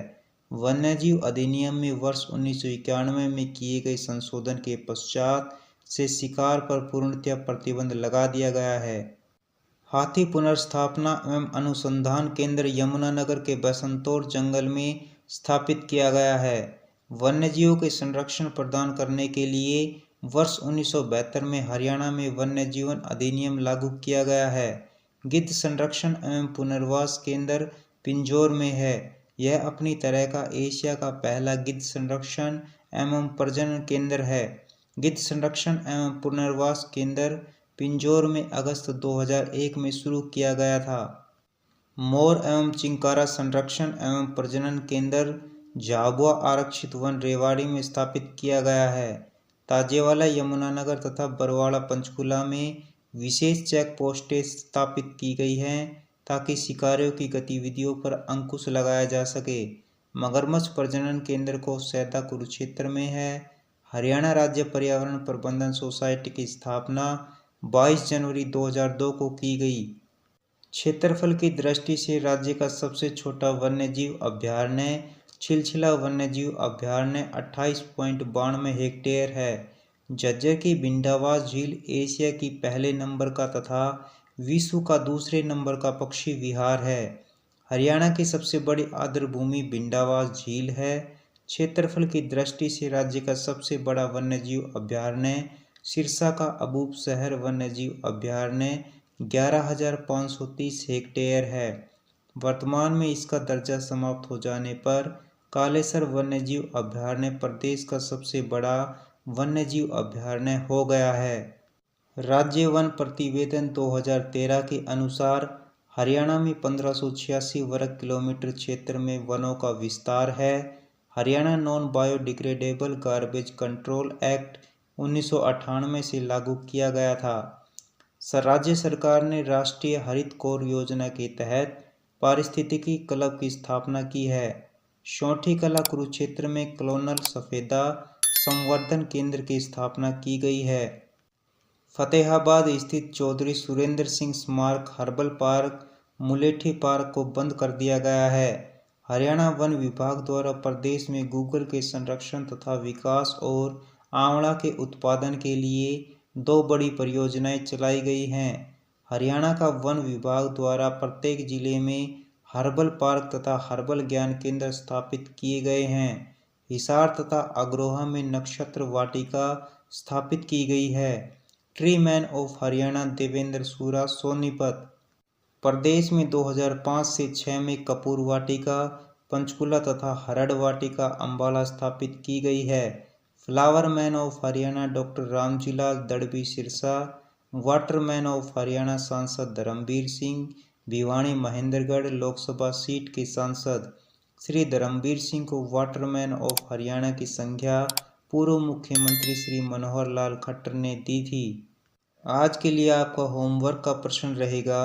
वन्यजीव अधिनियम में वर्ष 1991 में किए गए संशोधन के पश्चात से शिकार पर पूर्णतः प्रतिबंध लगा दिया गया है। हाथी पुनर्स्थापना एवं अनुसंधान केंद्र यमुनानगर के बसंतौर जंगल में स्थापित किया गया है। वन्यजीवों के संरक्षण प्रदान करने के लिए वर्ष 1972 में हरियाणा में वन्य जीवन अधिनियम लागू किया गया है। गिद्ध संरक्षण एवं पुनर्वास केंद्र पिंजौर में है। यह अपनी तरह का एशिया का पहला गिद्ध संरक्षण एवं प्रजनन केंद्र है। गिद्ध संरक्षण एवं पुनर्वास केंद्र पिंजौर में अगस्त 2001 में शुरू किया गया था। मोर एवं चिंकारा संरक्षण एवं प्रजनन केंद्र झाबुआ आरक्षित वन रेवाड़ी में स्थापित किया गया है। ताजेवाला यमुनानगर तथा बरवाड़ा पंचकुला में विशेष चेक पोस्टें स्थापित की गई हैं ताकि शिकारियों की गतिविधियों पर अंकुश लगाया जा सके। मगरमच्छ प्रजनन केंद्र कोसैदा कुरुक्षेत्र में है। हरियाणा राज्य पर्यावरण प्रबंधन सोसाइटी की स्थापना 22 जनवरी 2002 को की गई। क्षेत्रफल की दृष्टि से राज्य का सबसे छोटा वन्यजीव अभयारण्य छिलछिला वन्यजीव अभयारण्य 28.92 हेक्टेयर है। झज्जर की बिंडावास झील एशिया की पहले नंबर का तथा विश्व का दूसरे नंबर का पक्षी विहार है। हरियाणा की सबसे बड़ी आर्द्रभूमि बिंडावास झील है। क्षेत्रफल की दृष्टि से राज्य का सबसे बड़ा वन्यजीव अभयारण्य सिरसा का अबूब शहर वन्यजीव अभयारण्य 11,530 हेक्टेयर है। वर्तमान में इसका दर्जा समाप्त हो जाने पर कालेसर वन्यजीव अभयारण्य प्रदेश का सबसे बड़ा वन्यजीव अभयारण्य हो गया है। राज्य वन प्रतिवेदन 2013 के अनुसार हरियाणा में 1586 वर्ग किलोमीटर क्षेत्र में वनों का विस्तार है। Haryana non biodegradable garbage control act 1998 से लागू किया गया था। राज्य सरकार ने राष्ट्रीय हरित कोर योजना के तहत पारिस्थितिकी क्लब की स्थापना की है। शौठी कला कुरुक्षेत्र में क्लोनल सफेदा संवर्धन केंद्र की स्थापना की गई है। फतेहाबाद स्थित चौधरी सुरेंद्र सिंह स्मारक हर्बल पार्क मुलेठी पार्क को बंद कर दिया गया है। हरियाणा वन विभाग द्वारा प्रदेश में गूगल के संरक्षण तथा विकास और आंवला के उत्पादन के लिए 2 बड़ी परियोजनाएं चलाई गई हैं। हरियाणा का वन विभाग द्वारा प्रत्येक जिले में हर्बल पार्क तथा हर्बल ज्ञान केंद्र स्थापित किए गए हैं। हिसार तथा अग्रोहा में नक्षत्र वाटिका स्थापित की गई है। Tree man of Haryana Devendra सूरा सोनीपत। प्रदेश में 2005 से 6 में कपूर वाटिका पंचकुला तथा हरड़ वाटिका अंबाला स्थापित की गई है। Flower man of Haryana doctor Ramjilal Darbi Sirsa. Waterman of Haryana सांसद धर्मवीर सिंह भिवानी महेंद्रगढ़ लोकसभा सीट के सांसद श्री धर्मवीर सिंह को वाटरमैन ऑफ हरियाणा की संज्ञा पूर्व मुख्यमंत्री श्री मनोहर लाल खट्टर ने दी थी। आज के लिए आपका होमवर्क का प्रश्न रहेगा,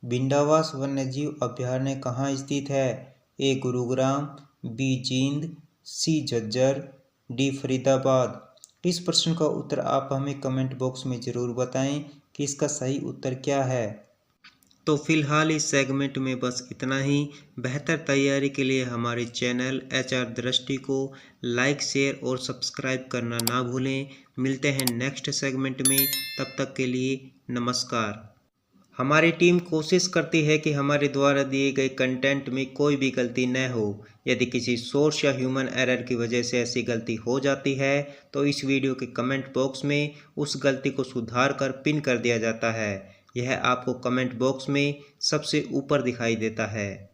बिंडावास वन्यजीव अभयारण्य कहाँ स्थित है? ए गुरुग्राम, बी जींद, सी झज्जर, डी फरीदाबाद। इस प्रश्न का उत्तर आप हमें कमेंट बॉक्स में ज़रूर बताएं कि इसका सही उत्तर क्या है। तो फिलहाल इस सेगमेंट में बस इतना ही। बेहतर तैयारी के लिए हमारे चैनल HR दृष्टि को लाइक, शेयर और सब्सक्राइब करना ना भूलें। मिलते हैं नेक्स्ट सेगमेंट में, तब तक के लिए नमस्कार। हमारी टीम कोशिश करती है कि हमारे द्वारा दिए गए कंटेंट में कोई भी गलती न हो। यदि किसी सोर्स या ह्यूमन एरर की वजह से ऐसी गलती हो जाती है तो इस वीडियो के कमेंट बॉक्स में उस गलती को सुधार कर पिन कर दिया जाता है। यह आपको कमेंट बॉक्स में सबसे ऊपर दिखाई देता है।